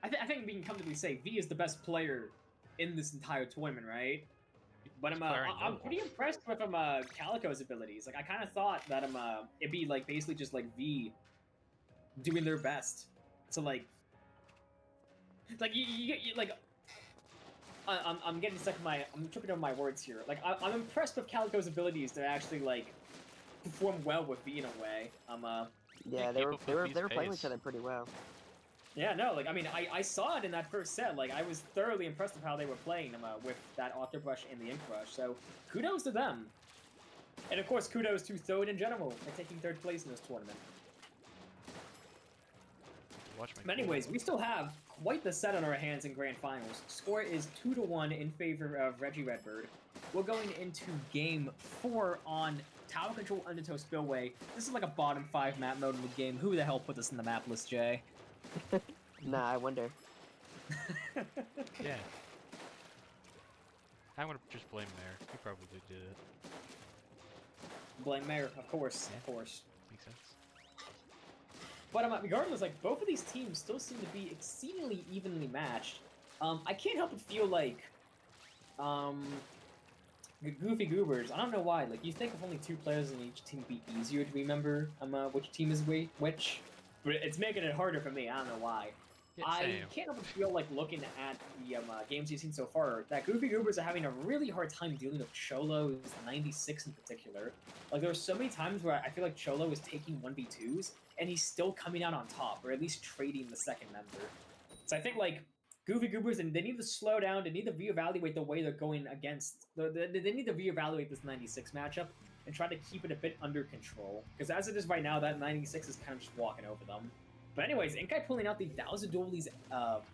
I think we can comfortably say V is the best player in this entire tournament, right? But I'm pretty impressed with Calico's abilities. Like, I kind of thought that it'd be like basically just like V doing their best to like I'm getting stuck in I'm tripping over my words here. Like, I'm impressed with Calico's abilities to actually like perform well with V in a way. Yeah, they were playing with each other pretty well. Yeah, no, like, I mean, I saw it in that first set. Like, I was thoroughly impressed with how they were playing with that Octo Brush and the Ink Brush. So, kudos to them. And of course, kudos to Thode in general for taking 3rd place in this tournament. But anyways, we still have quite the set on our hands in Grand Finals. Score is 2-1 in favor of Reggie Redbird. We're going into Game 4 on Tower Control Undertow Spillway. This is like a bottom 5 map mode in the game. Who the hell put this in the map list, Jay? Nah, I wonder. Yeah. I'm gonna just blame Mayor. He probably did it. Blame Mayor, of course, yeah. Of course. Makes sense. But regardless, like, both of these teams still seem to be exceedingly evenly matched. I can't help but feel like, Goofy Goobers, I don't know why, like, you think if only 2 players in each team would be easier to remember, which team is which, but it's making it harder for me, I don't know why. Yeah, I can't help but feel like, looking at the games you've seen so far, that Goofy Goobers are having a really hard time dealing with Cholo's 96 in particular. Like, there were so many times where I feel like Cholo was taking 1v2s, and he's still coming out on top, or at least trading the second member. So I think, like, Goofy Goobers, and they need to slow down, they need to reevaluate the way they're going against, they need to reevaluate this 96 matchup, and try to keep it a bit under control. Because as it is right now, that 96 is kind of just walking over them. But anyways, Inkai pulling out the Dowser-Dualies,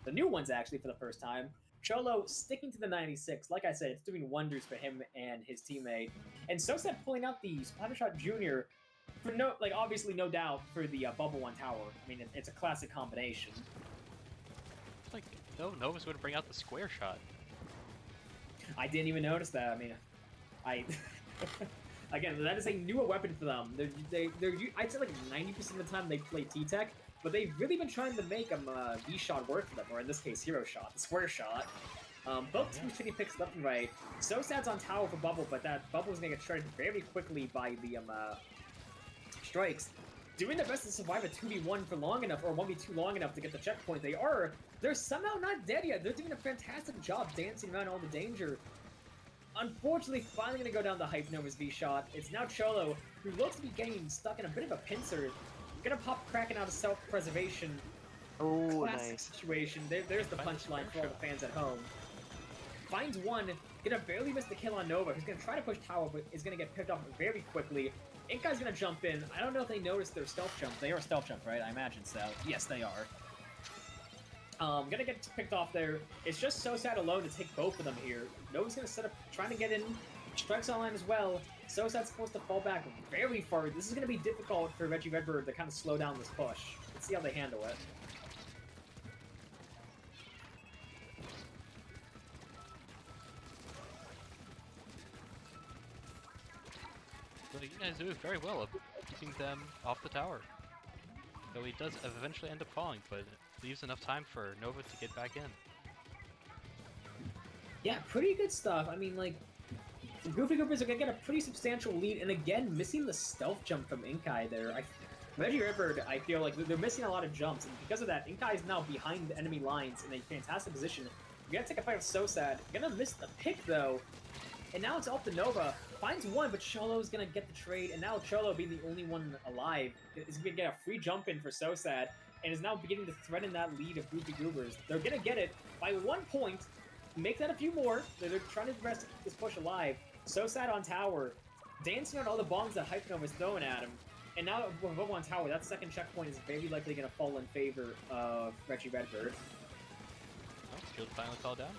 the new ones actually for the first time. Cholo sticking to the 96. Like I said, it's doing wonders for him and his teammate. And Sosad pulling out the Splattershot Jr. for obviously no doubt for the Bubble One Tower. I mean, it's a classic combination. It's like, no, Nova's going to bring out the square shot. I didn't even notice that. I mean, again, that is a newer weapon for them. I'd say like 90% of the time they play T-Tech, but they've really been trying to make V-Shot work for them, or in this case, Hero Shot, the square shot. Both teams shooting picks left and right. Sosad's on tower for Bubble, but that Bubble is going to get shredded very quickly by the strikes. Doing their best to survive a 2v1 for long enough, or 1v2 long enough to get the checkpoint. They're somehow not dead yet. They're doing a fantastic job dancing around all the danger. Unfortunately, finally going to go down the Hype Nova's V-Shot. It's now Cholo, who looks to be getting stuck in a bit of a pincer. Gonna pop Kraken out of self-preservation. Oh, classic nice situation. There's the punchline for all the fans at home. Finds one, gonna barely miss the kill on Nova, who's gonna try to push tower, but is gonna get picked up very quickly. Inkai's gonna jump in. I don't know if they noticed their stealth jump. They are stealth jump, right? I imagine so. Yes, they are. Gonna get picked off there. It's just Sosad alone to take both of them here. Nova's gonna set up, trying to get in. Strikes online as well. Sosad's supposed to fall back very far. This is going to be difficult for Reggie Redbird to kind of slow down this push. Let's see how they handle it. So you guys do very well of keeping them off the tower. Though he does eventually end up falling, but it leaves enough time for Nova to get back in. Yeah, pretty good stuff. I mean, like, the Goofy Goobers are going to get a pretty substantial lead, and again, missing the stealth jump from Inkai there. Reggie Redbird, I feel like they're missing a lot of jumps, and because of that, Inkai is now behind the enemy lines in a fantastic position. We're going to take a fight with Sosad. Going to miss the pick, though, and now it's off to Nova. Finds one, but Cholo's going to get the trade, and now Cholo, being the only one alive, is going to get a free jump in for Sosad, and is now beginning to threaten that lead of Goofy Goobers. They're going to get it by 1 point, make that a few more. They're trying to rest this push alive. Sosad on tower, dancing on all the bombs that Hype Nova was throwing at him. And now with Bubble on tower, that second checkpoint is very likely going to fall in favor of Reggie Redbird. Oh, shield finally fell down.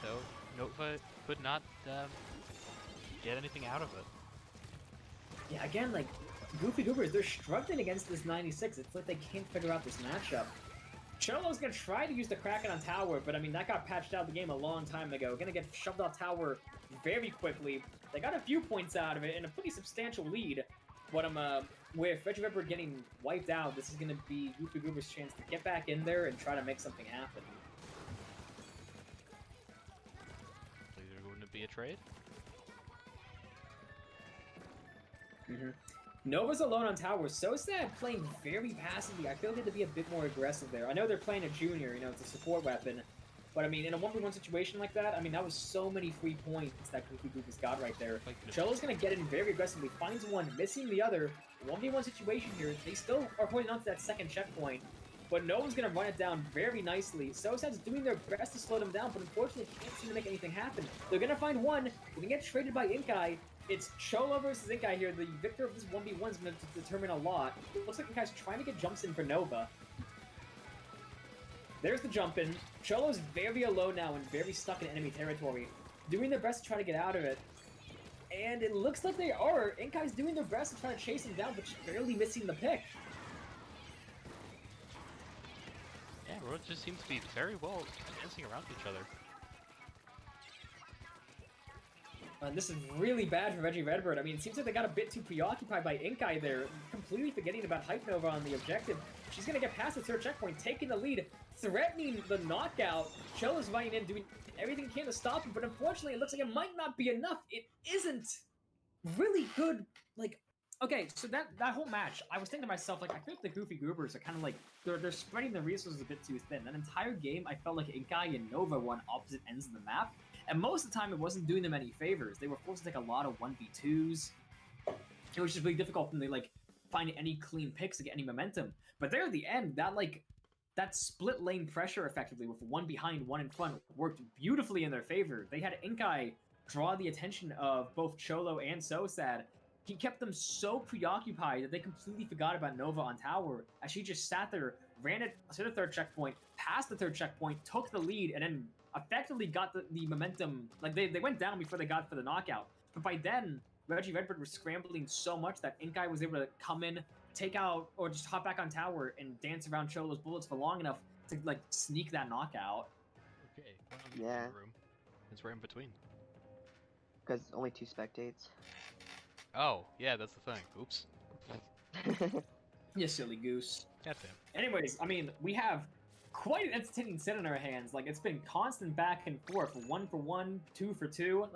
So Nova could not get anything out of it. Yeah, again, like, Goofy Goobers, they're struggling against this 96. It's like they can't figure out this matchup. Cholo's going to try to use the Kraken on tower, but I mean, that got patched out of the game a long time ago. Going to get shoved off tower very quickly. They got a few points out of it and a pretty substantial lead. But with Reggie Ripper getting wiped out, this is going to be Goofy Goober's chance to get back in there and try to make something happen. Is there going to be a trade? Nova's alone on tower. So sad playing very passively. I feel like to be a bit more aggressive there. I know they're playing a junior, you know, it's a support weapon. But I mean, in a 1v1 situation like that, I mean, that was so many free points that Goofy Goober's got right there. Cello's going to get in very aggressively, finds one, missing the other. 1v1 situation here. They still are holding on to that second checkpoint. But Nova's going to run it down very nicely. Sosad's doing their best to slow them down, but unfortunately can't seem to make anything happen. They're going to find one. They're going to get traded by Inkai. It's Cholo versus Inkai here. The victor of this 1v1 is going to determine a lot. Looks like Inkai's trying to get jumps in for Nova. There's the jump in. Cholo's very alone now and very stuck in enemy territory. Doing their best to try to get out of it. And it looks like they are. Inkai's doing their best to try to chase him down, but just barely missing the pick. Yeah, Road just seems to be very well dancing around each other. And this is really bad for Reggie Redbird. I mean, it seems like they got a bit too preoccupied by Inkai there, completely forgetting about Hype Nova on the objective. She's going to get past the third checkpoint, taking the lead, threatening the knockout. Cholo's running in, doing everything he can to stop him, but unfortunately, it looks like it might not be enough. It isn't really good. Like, okay, so that whole match, I was thinking to myself, like, I think the Goofy Goobers are kind of like, they're spreading the resources a bit too thin. That entire game, I felt like Inkai and Nova were on opposite ends of the map. And most of the time, it wasn't doing them any favors. They were forced to take a lot of 1v2s. It was just really difficult for them to, like, find any clean picks to get any momentum. But there at the end, that split lane pressure effectively with one behind, one in front worked beautifully in their favor. They had Inkai draw the attention of both Cholo and Sosad. He kept them so preoccupied that they completely forgot about Nova on tower as she just sat there, ran it to the third checkpoint, passed the third checkpoint, took the lead, and then effectively got the momentum. Like, they went down before they got for the knockout. But by then, Reggie Redbird was scrambling so much that Inkai was able to come in, take out, or just hop back on tower and dance around Cholo's bullets for long enough to, like, sneak that knockout. Okay, yeah. Room. It's right in between. Because only 2 spectates. Oh, yeah, that's the thing. Oops. You silly goose. That's him. Anyways, I mean, we have quite an entertaining set in our hands. Like, it's been constant back and forth, 1 for 1, 2 for 2.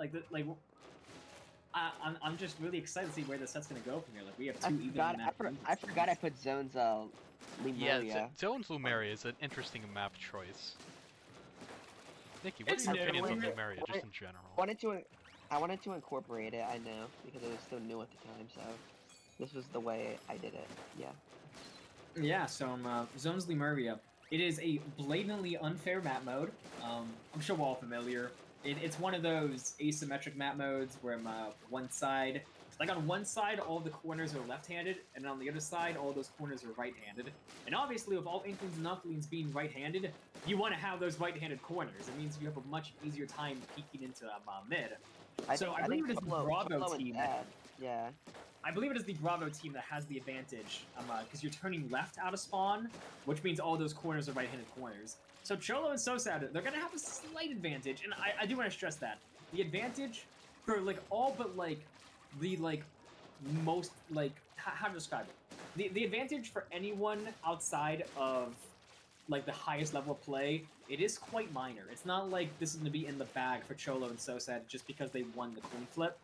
I'm just really excited to see where the set's gonna go from here. Like, we have two I forgot I put Zone's Lumeria. Yeah, Zone's Lumeria is an interesting map choice. Nikki, what are your opinions on Lumeria, just in general? I wanted to incorporate it, I know, because it was still new at the time, so this was the way I did it, yeah. Yeah, so Zone's Lemuria. It is a blatantly unfair map mode. I'm sure we're all familiar. It's one of those asymmetric map modes where one side, like on one side, all the corners are left-handed, and on the other side, all those corners are right-handed. And obviously, with all Inklings and Noctilines being right-handed, you want to have those right-handed corners. It means you have a much easier time peeking into mid. I believe it is the Bravo team. Yeah. I believe it is the Bravo team that has the advantage, because you're turning left out of spawn, which means all those corners are right-handed corners. So Cholo and Sosad, they're gonna have a slight advantage, and I do want to stress that. The advantage for, like, all but, like, the, like, most, like, how to describe it? The advantage for anyone outside of, like, the highest level of play, it is quite minor. It's not like this is gonna be in the bag for Cholo and Sosad just because they won the coin flip.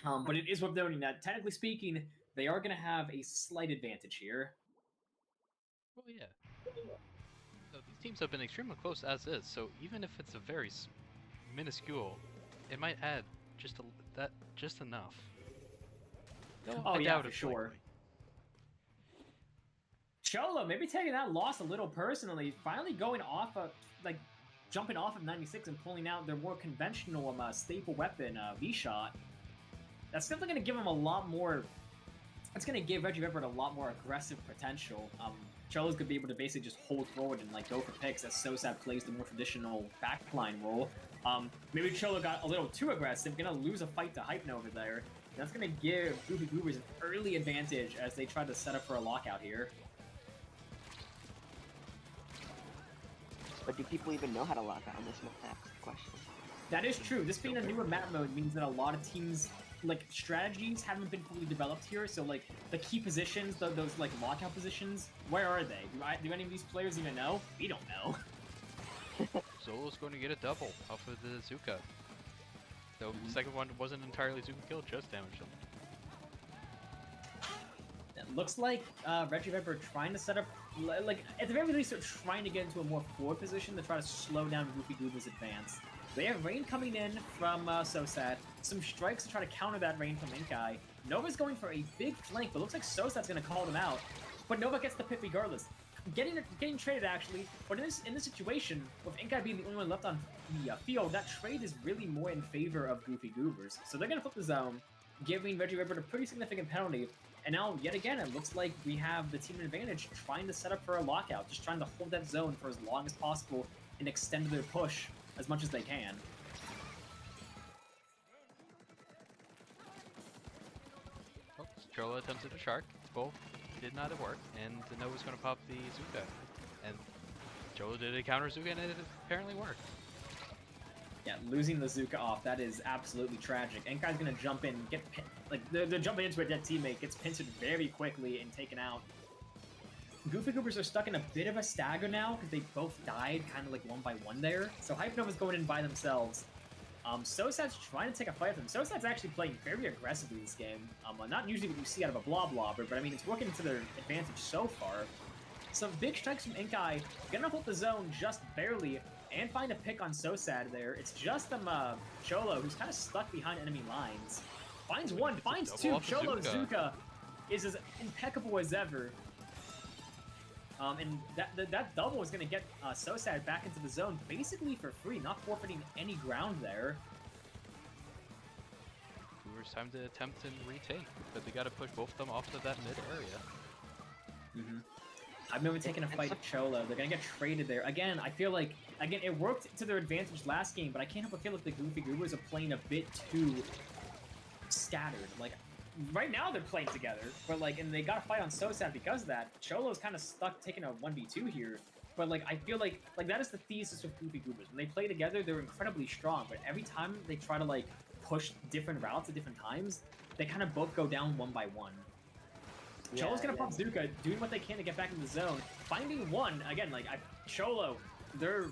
But it is worth noting that, technically speaking, they are going to have a slight advantage here. Well, yeah. So these teams have been extremely close as is, so even if it's a very minuscule, it might add just enough. Oh yeah, for sure. Cholo, maybe taking that loss a little personally, finally going off of, like, jumping off of 96 and pulling out their more conventional staple weapon, V-Shot. That's definitely going to give him a lot more... That's going to give Reggie Redbird a lot more aggressive potential. Cholo's going to be able to basically just hold forward and, like, go for picks as Sosad plays the more traditional backline role. Maybe Cholo got a little too aggressive, going to lose a fight to Hype Nova there. That's going to give Goofy Goobers an early advantage as they try to set up for a lockout here. But do people even know how to lock out on this map? That's the question. That is true. This being a newer map mode means that a lot of teams like strategies haven't been fully developed here. So like the key positions, those like lockout positions, where are they? Do any of these players even know? We don't know. Zolo's going to get a double off of the Zuka. Though the second one wasn't entirely Zuka kill, just damaged him. It looks like Regiviper trying to set up, like at the very least, they're trying to get into a more forward position to try to slow down Goofy Goober's advance. They have rain coming in from Sosad, some strikes to try to counter that rain from Inkai. Nova's going for a big flank, but looks like Sosad's going to call them out. But Nova gets the pick regardless. Getting traded actually, but in this situation, with Inkai being the only one left on the field, that trade is really more in favor of Goofy Goobers. So they're going to flip the zone, giving Regiviper a pretty significant penalty. And now, yet again, it looks like we have the team advantage trying to set up for a lockout, just trying to hold that zone for as long as possible and extend their push as much as they can. Oh, Cholo attempted a shark. Both did not work, and Nova's going to pop the Zuka. And Cholo did a counter Zuka, and it apparently worked. Yeah, losing the Zuka off, that is absolutely tragic. Enkai's going to jump in, get like they're jumping into a dead teammate, gets pincered very quickly and taken out. Goofy Goobers are stuck in a bit of a stagger now because they both died kind of like one by one there. So Hypnova's going in by themselves. Sosad's trying to take a fight with them. Sosad's actually playing very aggressively this game. Not usually what you see out of a blob lobber, but I mean, it's working to their advantage so far. Some big strikes from Inkai, gonna hold the zone just barely, and find a pick on Sosad there. It's just Cholo, who's kind of stuck behind enemy lines. Finds one, finds two. Cholo Zuka is as impeccable as ever. And that double is going to get Sosad back into the zone basically for free, not forfeiting any ground there. It's time to attempt and retake, but they got to push both of them off to that mid area. I've never taken a fight with Cholo. They're going to get traded there. Again, I feel like, it worked to their advantage last game, but I can't help but feel like the Goofy Goobers are playing a bit too scattered. Like, right now they're playing together, but like, and they got to fight on Sosad because of that. Cholo's kind of stuck taking a 1v2 here, but like, I feel like that is the thesis of Goofy Goobers. When they play together, they're incredibly strong, but every time they try to like push different routes at different times, they kind of both go down one by one. Yeah, Cholo's gonna pop Zuka, doing what they can to get back in the zone, finding one again. Like Cholo, their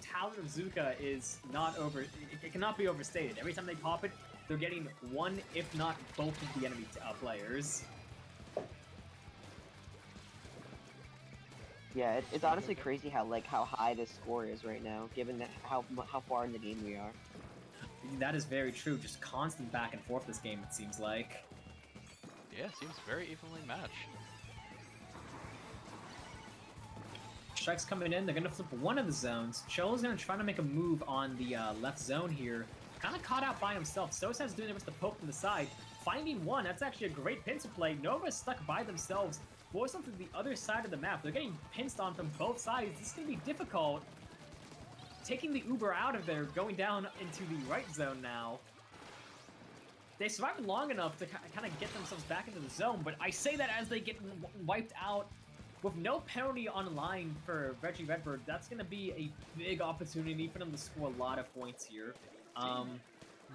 talent of Zuka is not it cannot be overstated. Every time they pop it, they're getting one, if not both of the enemy players. Yeah, it's honestly crazy how high this score is right now, given that how far in the game we are. That is very true. Just constant back and forth this game, it seems like. Yeah, it seems very evenly matched. Strikes coming in. They're going to flip one of the zones. Cholo's going to try to make a move on the left zone here. Kind of caught out by himself. Sosad's doing it with the poke from the side. Finding one. That's actually a great pincer play. Nova's stuck by themselves. Forced onto the other side of the map. They're getting pinced on from both sides. This is going to be difficult. Taking the Uber out of there. Going down into the right zone now. They survived long enough to kind of get themselves back into the zone, but I say that as they get wiped out with no penalty on line for Reggie Redbird. That's going to be a big opportunity for them to score a lot of points here.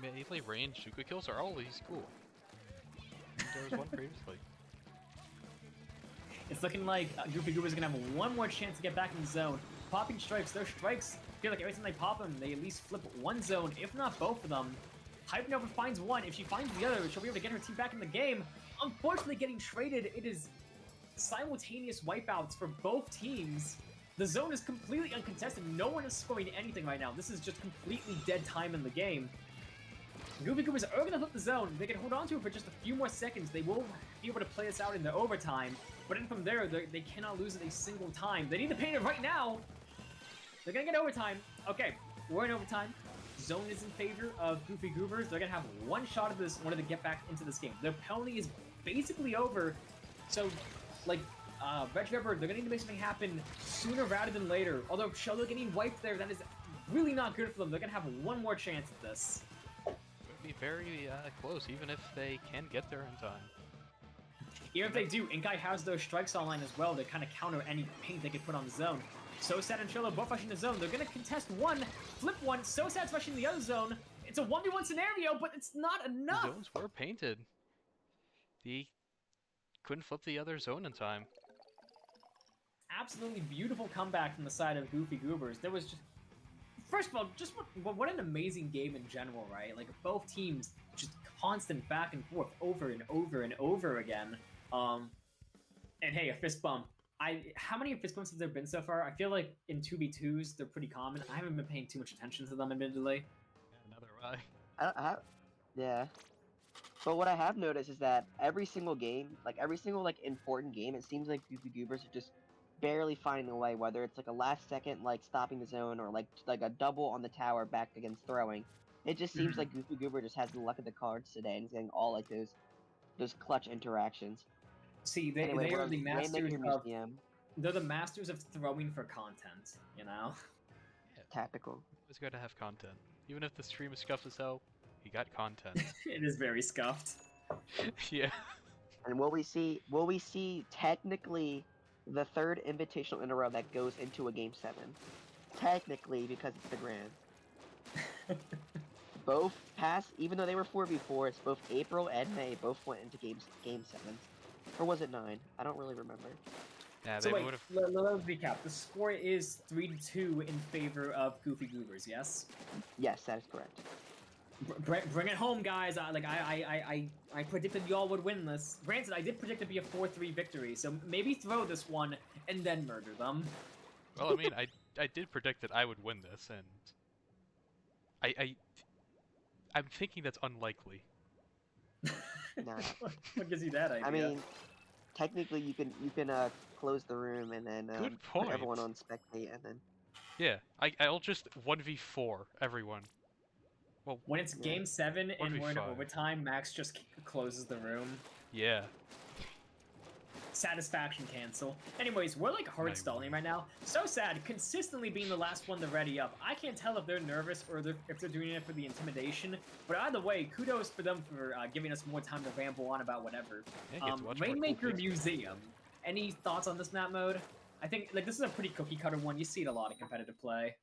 Melee range Zuka kills are always cool. There was one previously. It's looking like Goofy Goober's going to have one more chance to get back in the zone. Popping strikes, those strikes feel like every time they pop them, they at least flip one zone, if not both of them. Hypnova finds one. If she finds the other, she'll be able to get her team back in the game. Unfortunately, getting traded, it is simultaneous wipeouts for both teams. The zone is completely uncontested. No one is scoring anything right now. This is just completely dead time in the game. Goofy Goobers are going to flip the zone. They can hold on to it for just a few more seconds. They will be able to play this out in the overtime. But then from there, they cannot lose it a single time. They need to paint it right now. They're going to get overtime. Okay, we're in overtime. Zone is in favor of Goofy Goobers. They're going to have one shot of this in order to get back into this game. Their penalty is basically over. So, like, Red Shepherd, they're going to need to make something happen sooner rather than later. Although Cholo getting wiped there, that is really not good for them. They're going to have one more chance at this. It would be very close, even if they can get there in time. Even if they do, Inkai has those strikes online as well to kind of counter any paint they could put on the zone. Sosad and Cholo both rushing the zone. They're going to contest one, flip one. Sosad's rushing the other zone. It's a 1v1 scenario, but it's not enough. The zones were painted. He couldn't flip the other zone in time. Absolutely beautiful comeback from the side of Goofy Goobers. There was just... First of all, just what an amazing game in general, right? Like, both teams just constant back and forth over and over and over again. And hey, a fist bump. How many fist bumps have there been so far? I feel like in 2v2s, they're pretty common. I haven't been paying too much attention to them, admittedly. Yeah, neither have I. Yeah. But what I have noticed is that every single game, like every single like important game, it seems like Goofy Goobers are just barely finding a way, whether it's like a last second like stopping the zone or like a double on the tower back against throwing. It just seems like Goofy Goober just has the luck of the cards today and he's getting all like those clutch interactions. See, they are the masters of... They're the masters of throwing for content, you know? Yeah. Tactical. It's got to have content. Even if the stream is scuffed as hell, he got content. It is very scuffed. Yeah. And will we see technically the third invitational in a row that goes into a Game 7? Technically, because it's the Grand. Both past, even though they were 4v4s, both April and May both went into Game 7s. Or was it 9? I don't really remember. Yeah, so wait, let's recap. The score is 3-2 in favor of Goofy Goobers, yes? Yes, that is correct. Bring it home, guys. I predicted y'all would win this. Granted, I did predict it to be a 4-3 victory, so maybe throw this one and then murder them. Well, I mean, I did predict that I would win this, and I'm thinking that's unlikely. Nah. What gives you that idea? I mean, technically you can close the room and then put everyone on spectate and then. Yeah, I'll just 1v4 everyone. Well, when it's Game 7 and we're in overtime, Max just closes the room. Yeah. Satisfaction cancel. Anyways, we're like hard stalling right now. So sad, consistently being the last one to ready up. I can't tell if they're nervous or if they're doing it for the intimidation. But either way, kudos for them for giving us more time to ramble on about whatever. Yeah, Rainmaker Museum. Any thoughts on this map mode? I think like this is a pretty cookie cutter one. You see it a lot of competitive play.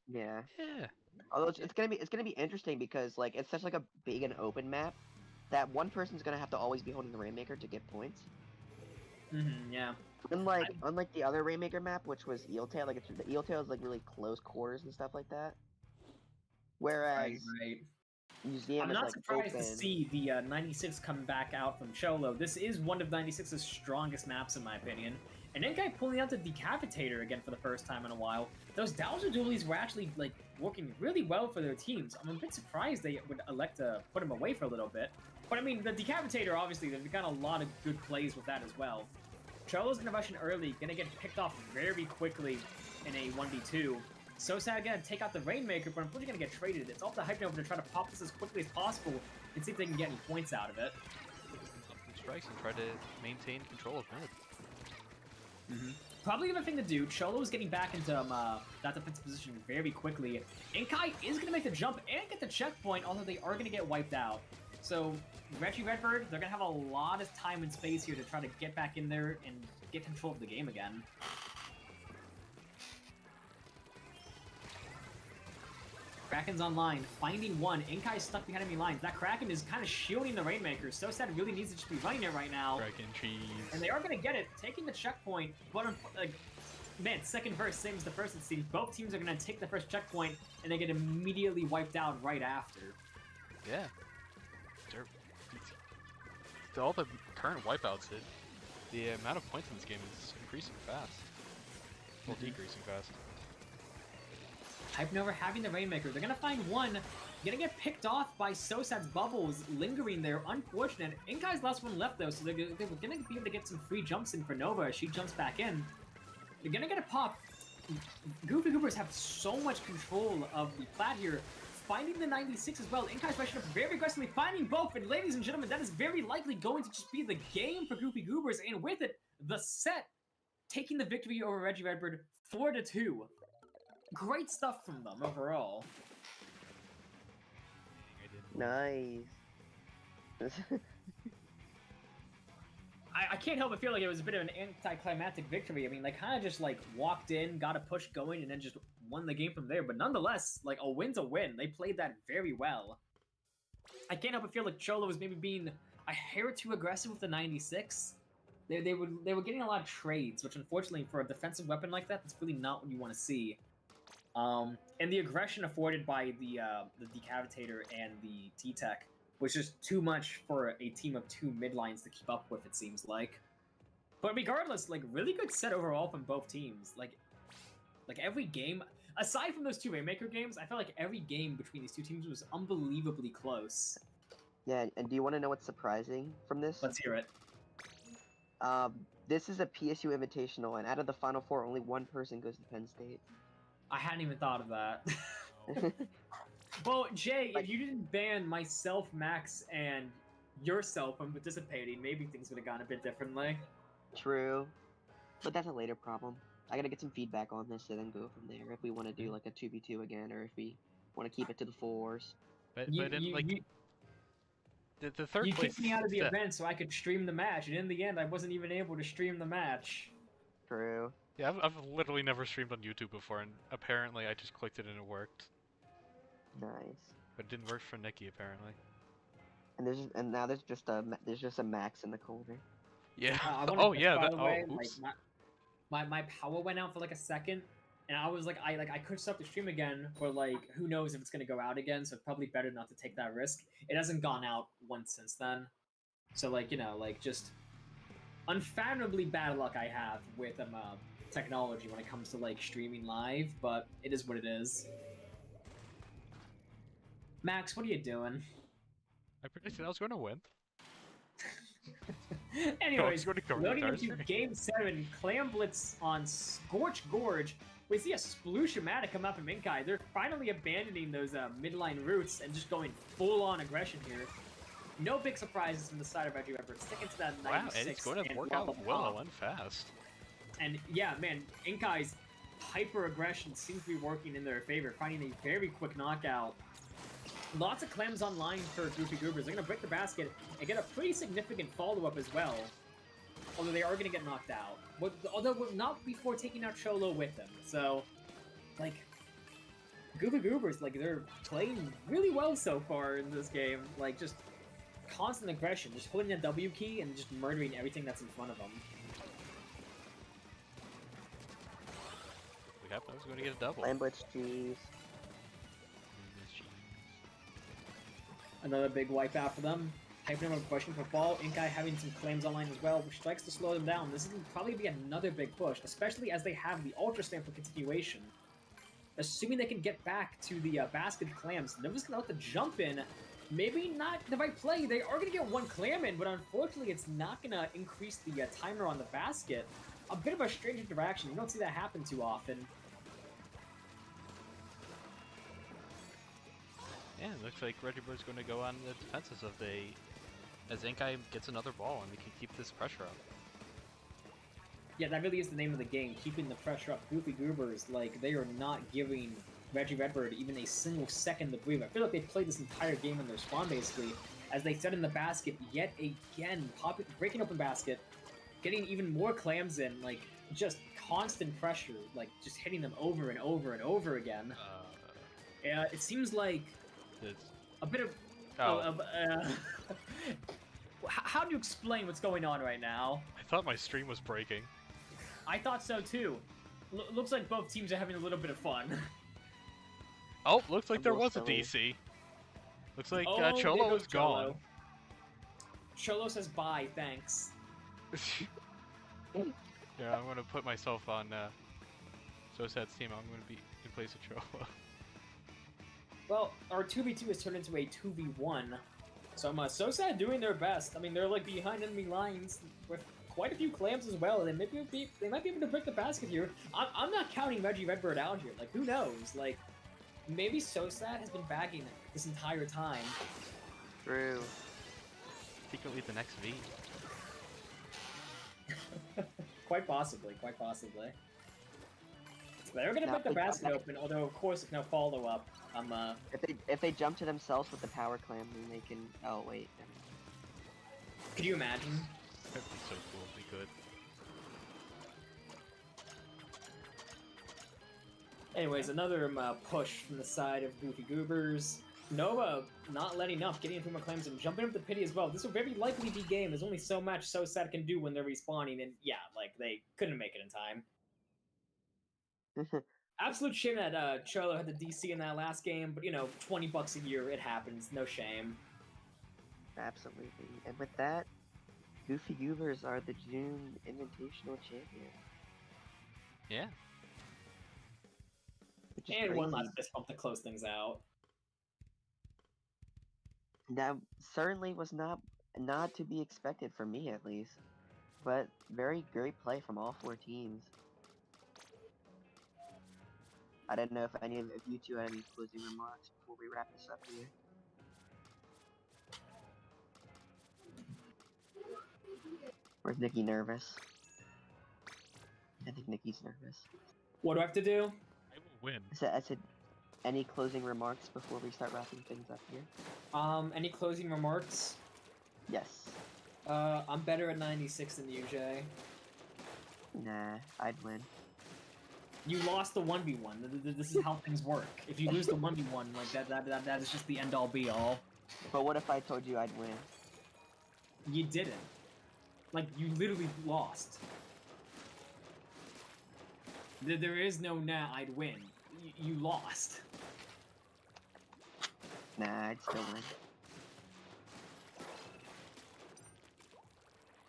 Yeah. Yeah. Although it's gonna be interesting because like it's such like a big and open map that one person's gonna have to always be holding the Rainmaker to get points. Yeah. Unlike the other Rainmaker map, which was Eeltail, like the Eeltail is like really close quarters and stuff like that. Whereas Museum I'm is not like surprised open. to see the 96 come back out from Cholo. This is one of 96's strongest maps in my opinion. And Inkai pulling out the Decapitator again for the first time in a while. Those Dowser dualies were actually like working really well for their teams. I'm a bit surprised they would elect to put him away for a little bit. But I mean, the Decapitator, obviously, they've got a lot of good plays with that as well. Cholo's gonna rush in early, gonna get picked off very quickly in a 1v2. So sad gonna take out the Rainmaker, but unfortunately gonna get traded. It's all the hype over to try to pop this as quickly as possible and see if they can get any points out of it. Up some strikes and try to maintain control of mid. Probably the thing to do. Cholo is getting back into that defensive position very quickly. Inkai is gonna make the jump and get the checkpoint, although they are gonna get wiped out. So Reggie Redbird, they're gonna have a lot of time and space here to try to get back in there and get control of the game again. Kraken's online, finding one. Inkai stuck behind enemy lines. That Kraken is kind of shielding the Rainmaker. So sad really needs to just be running it right now. Kraken cheese. And they are going to get it, taking the checkpoint. But, like, man, second verse, same as the first, it seems. Both teams are going to take the first checkpoint, and they get immediately wiped out right after. Yeah. All the current wipeouts, the amount of points in this game is increasing fast. Well, decreasing fast. Hyping over having the Rainmaker. They're gonna find one. Gonna get picked off by Sosad's bubbles lingering there. Unfortunate. Inkai's last one left though, so they're gonna be able to get some free jumps in for Nova as she jumps back in. They're gonna get a pop. Goofy Goobers have so much control of the plat here. Finding the 96 as well. Inkai's rushing up very aggressively, finding both. And ladies and gentlemen, that is very likely going to just be the game for Goofy Goobers. And with it, the set taking the victory over Reggie Redbird 4-2. Great stuff from them overall. Nice. I can't help but feel like it was a bit of an anticlimactic victory. I mean, they kind of just like walked in, got a push going, and then just won the game from there. But nonetheless, like, a win's a win. They played that very well. I can't help but feel like Cholo was maybe being a hair too aggressive with the 96. They were getting a lot of trades, which unfortunately for a defensive weapon like that, that's really not what you want to see. And the aggression afforded by the Decavitator and the T-Tech was just too much for a team of 2 mid lines to keep up with, it seems like. But regardless, like, really good set overall from both teams. Like every game, aside from those 2 Rainmaker games, I felt like every game between these 2 teams was unbelievably close. Yeah, and do you want to know what's surprising from this? Let's hear it. This is a PSU Invitational, and out of the Final 4, only 1 person goes to Penn State. I hadn't even thought of that. Well, Jay, if you didn't ban myself, Max, and yourself from participating, maybe things would have gone a bit differently. True. But that's a later problem. I gotta get some feedback on this and then go from there if we want to do like a 2v2 again, or if we want to keep it to the 4s. But the third you place kicked me out of the step. event so I could stream the match, and in the end, I wasn't even able to stream the match. True. Yeah, I've literally never streamed on YouTube before, and apparently I just clicked it and it worked. Nice. But it didn't work for Nikki, apparently. And now there's just a Max in the corner. Yeah. Oh yeah. By the way, oops. like my power went out for like a second, and I was like, I could stop the stream again, but like, who knows if it's gonna go out again? So it's probably better not to take that risk. It hasn't gone out once since then, so like, you know, like, just unfathomably bad luck I have with technology when it comes to like streaming live, but it is what it is. Max, what are you doing? I predicted I was going to win. Anyways, going to loading into Game 7, Clam Blitz on Scorch Gorge. We see a Sploosh-O-Matic come up from Inkai. They're finally abandoning those midline routes and just going full-on aggression here. No big surprises from the side of Reggie Weber. Sticking to that 96. Wow, and it's going to work out well and fast. And yeah, man, Inkai's hyper-aggression seems to be working in their favor, finding a very quick knockout. Lots of clams online for Goofy Goobers. They're going to break the basket and get a pretty significant follow-up as well. Although they are going to get knocked out. Although not before taking out Cholo with them. So, like, Goofy Goobers, like, they're playing really well so far in this game. Like, just constant aggression. Just holding that W key and just murdering everything that's in front of them. I was going to get a double. Lamblitz cheese. Another big wipeout for them. Hyping them pushing for ball. Inkai having some claims online as well, which strikes to slow them down. This is going to probably be another big push, especially as they have the Ultra Slam for continuation. Assuming they can get back to the basket clams, Nova's going to let the jump in. Maybe not the right play. They are going to get 1 clam in, but unfortunately it's not going to increase the timer on the basket. A bit of a strange interaction. You don't see that happen too often. Yeah, it looks like Reggie Bird's going to go on the defenses as Inkai gets another ball and we can keep this pressure up. Yeah, that really is the name of the game, keeping the pressure up. Goofy Goobers, like, they are not giving Reggie Redbird even a single second to breathe. I feel like they played this entire game in their spawn, basically, as they set in the basket yet again, breaking open basket, getting even more clams in, like, just constant pressure, like, just hitting them over and over and over again. Yeah, it seems like a bit of... how do you explain what's going on right now? I thought my stream was breaking. I thought so too. Looks like both teams are having a little bit of fun. Oh, looks like there was a DC. Looks like Cholo is gone. Cholo says bye, thanks. Yeah, I'm gonna put myself on SoSad's team. I'm gonna be in place of Cholo. Well, our 2v2 has turned into a 2v1. So SoSad doing their best. I mean, they're like behind enemy lines with quite a few clams as well. They might be able to break the basket here. I'm not counting Reggie Redbird out here. Like, who knows? Like, maybe SoSad has been bagging this entire time. True. Secretly the next V. Quite possibly, quite possibly. They're gonna break the basket open, although of course it's no follow up. If they jump to themselves with the power clam, then they can. Oh wait. Could you imagine? That'd be so cool if we could. Anyways, another push from the side of Goofy Goobers. Nova not letting up, getting into McClams and jumping up the pity as well. This will very likely be game. There's only so much So Sad can do when they're respawning, and yeah, like they couldn't make it in time. Absolute shame that Cholo had the DC in that last game, but you know, $20 a year, it happens, no shame. Absolutely. And with that, Goofy Goobers are the June Invitational champion. Yeah. And crazy. One last fist bump to close things out. That certainly was not to be expected from me, at least. But very great play from all 4 teams. I didn't know if you two had any closing remarks before we wrap this up here. Or is Nikki nervous? I think Nikki's nervous. What do I have to do? I will win. I said, any closing remarks before we start wrapping things up here? Any closing remarks? Yes. I'm better at 96 than you, Jay. Nah, I'd win. You lost the 1v1. This is how things work. If you lose the 1v1, like that is just the end-all be-all. But what if I told you I'd win? You didn't. Like, you literally lost. There is no nah, I'd win. You lost. Nah, I'd still win.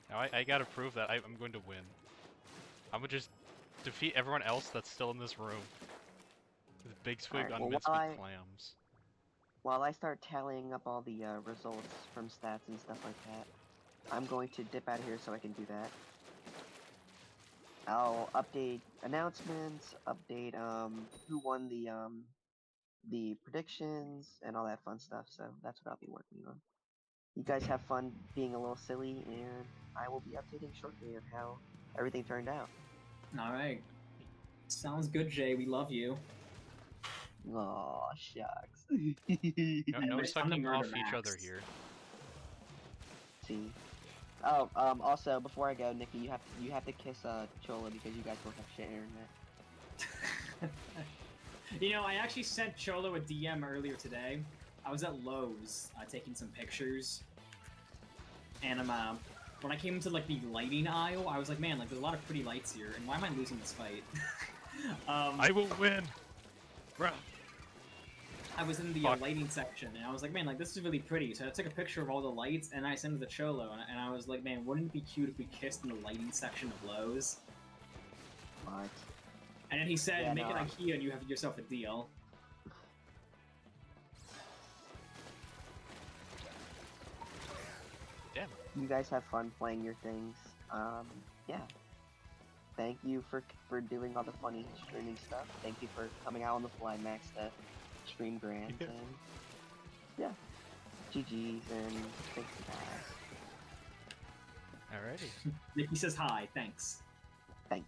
Now I gotta prove that I'm going to win. I'm gonna just defeat everyone else that's still in this room. With Big Swig on mincemeat clams. While I start tallying up all the results from stats and stuff like that, I'm going to dip out of here so I can do that. I'll update announcements, update who won the predictions and all that fun stuff. So that's what I'll be working on. You guys have fun being a little silly, and I will be updating shortly on how everything turned out. All right. Sounds good, Jay. We love you. Aw, shucks. No sucking off each other here. See. Oh, also, before I go, Nikki, you have to kiss Chola because you guys both have shit internet. You know, I actually sent Cholo a DM earlier today. I was at Lowe's taking some pictures, and when I came into like the lighting aisle, I was like, man, like there's a lot of pretty lights here, and why am I losing this fight? I will win, bruh. I was in the lighting section, and I was like, man, like this is really pretty. So I took a picture of all the lights, and I sent it to Cholo, and I was like, man, wouldn't it be cute if we kissed in the lighting section of Lowe's? What? And then he said, yeah, make it IKEA and you have yourself a deal. Damn. You guys have fun playing your things. Yeah. Thank you for doing all the funny streaming stuff. Thank you for coming out on the fly, Max, to stream Grant. And yeah. GG's and thanks you guys. Alrighty. Nikki says hi, thanks. Thanks.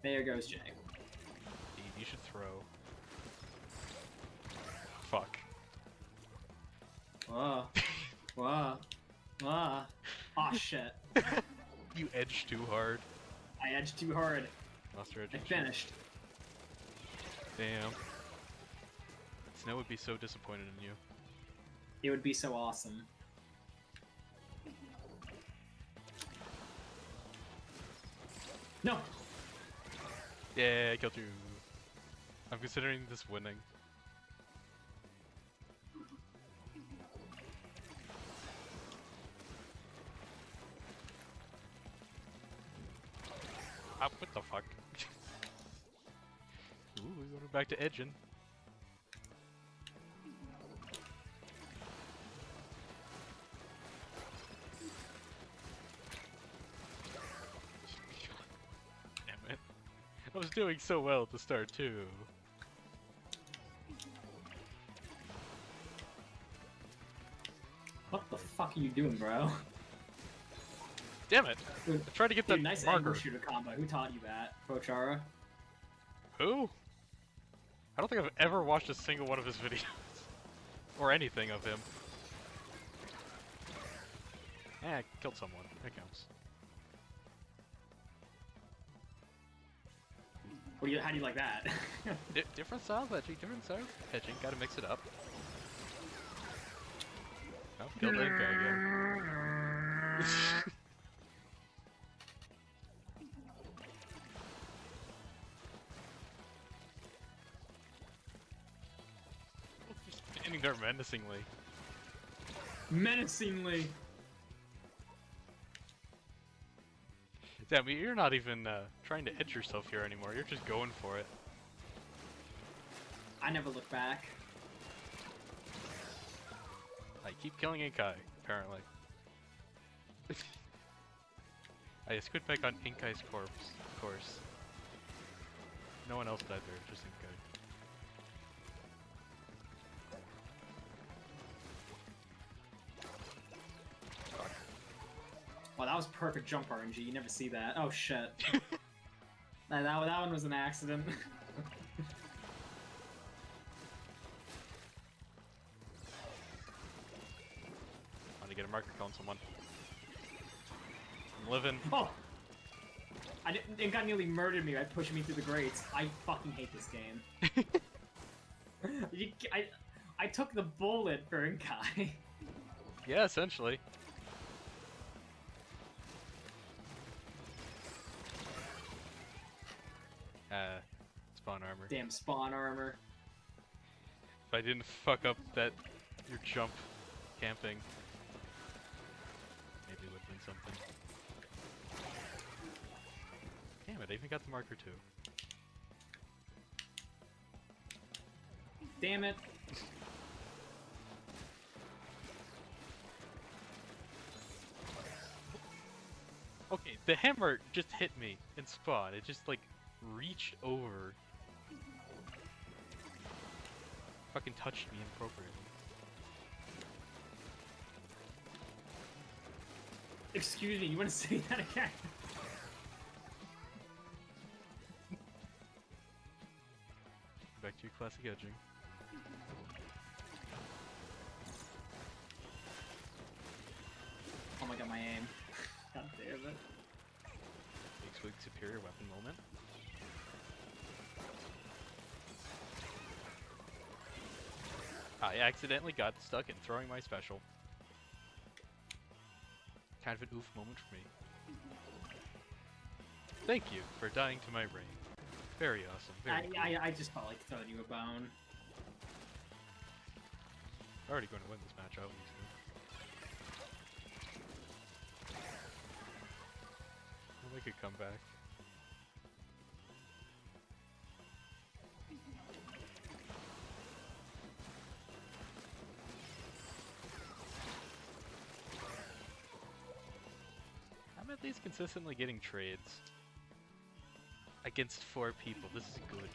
There goes Jay. You should throw. Fuck. Whoa. Whoa. Whoa. Aw, shit. You edged too hard. I edged too hard. Lost your edge. I finished. Damn. Snow would be so disappointed in you. It would be so awesome. No! Yeah, I killed you. I'm considering this winning. Ah, what the fuck? Ooh, we're going back to edging. Damn it. I was doing so well at the start, too. What the fuck are you doing, bro? Damn it! I tried to get that nice marker. Angle shooter combo. Who taught you that? Pochara? Who? I don't think I've ever watched a single one of his videos. Or anything of him. Eh, I killed someone. That counts. How do you like that? Different style of edging, different style of edging. Gotta mix it up. Oh, killed Inca again. Standing there menacingly. Menacingly. Damn, you're not even trying to edge yourself here anymore. You're just going for it. I never look back. I keep killing Inkai, apparently. I squid back on Inkai's corpse, of course. No one else died there, just Inkai. Well, that was perfect jump RNG. You never see that. Oh shit. that one was an accident. Want to get a marker killing someone. I'm living. Oh! It got nearly murdered me by pushing me through the grates. I fucking hate this game. I took the bullet for Inkai. Yeah, essentially. Spawn armor. Damn spawn armor. If I didn't fuck up your jump camping, maybe it would win something. Damn it, I even got the marker too. Damn it. Okay, the hammer just hit me in spawn. It just like reached over. Fucking touched me inappropriately. Excuse me, you want to say that again? Back to your classic edging. Oh my god, my aim. God damn it. Big swig superior weapon moment. I accidentally got stuck in throwing my special. Kind of an oof moment for me. Thank you for dying to my rain. Very awesome. Very cool. I just felt like throwing you a bone. Already going to win this match, obviously. We'll make a comeback. I'm at least consistently getting trades. Against 4 people, this is good.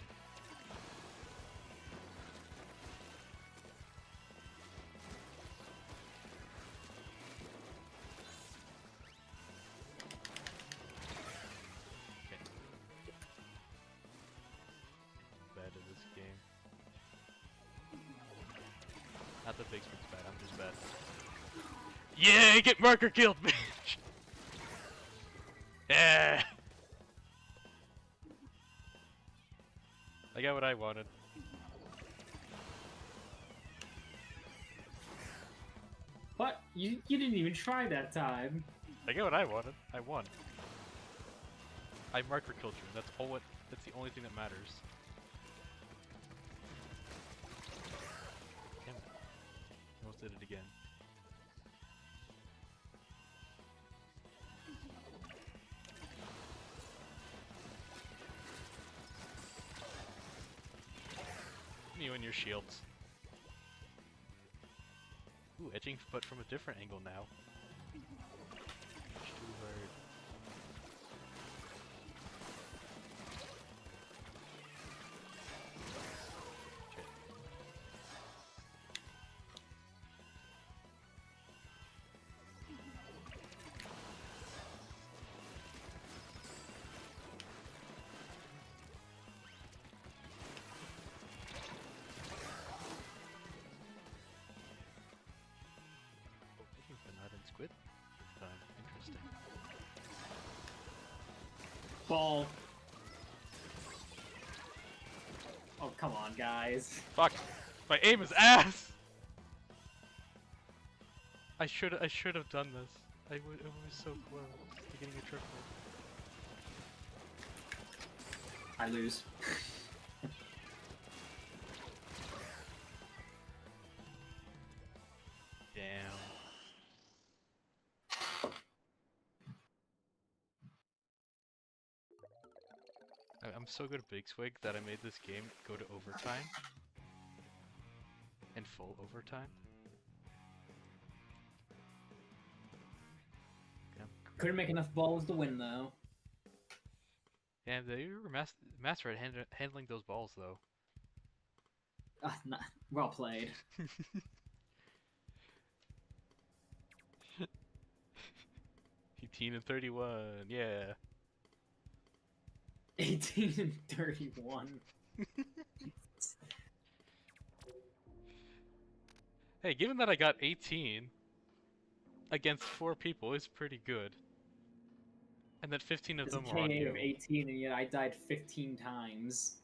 Okay. Bad at this game. Not that Big Spring's bad, I'm just bad. Yeah, get marker killed, bitch! Yeah! I got what I wanted. What? You didn't even try that time. I got what I wanted. I won. I marker killed you. That's the only thing that matters. Damn it. Almost did it again. You and your shields. Ooh, edging, but from a different angle now. Push too hard. Shit. But not in squid this time. Interesting. Ball. Oh, come on, guys. Fuck! My aim is ass! I should have done this. It was so close to getting a triple. I lose. Damn. I'm so good at Big Swig that I made this game go to overtime. And full overtime. Couldn't make enough balls to win, though. Yeah, they were master at handling those balls, though. Well played. 18 and 31, yeah. 18 and 31. Hey, given that I got 18 against 4 people is pretty good. And that 15 of them were on you. Of 18, and yet I died 15 times.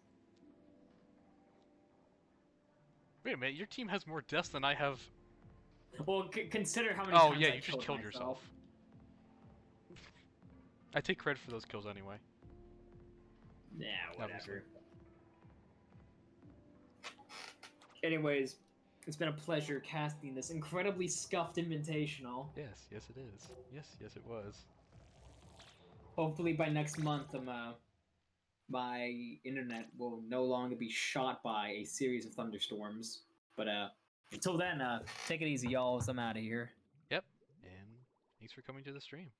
Wait a minute, your team has more deaths than I have. Well, consider how many Oh times yeah, I you just killed yourself. I take credit for those kills anyway. Yeah, whatever. Anyways, it's been a pleasure casting this incredibly scuffed invitational. Yes, yes it is. Yes, yes it was. Hopefully by next month, my internet will no longer be shot by a series of thunderstorms. But until then, take it easy, y'all. I'm out of here. Yep, and thanks for coming to the stream.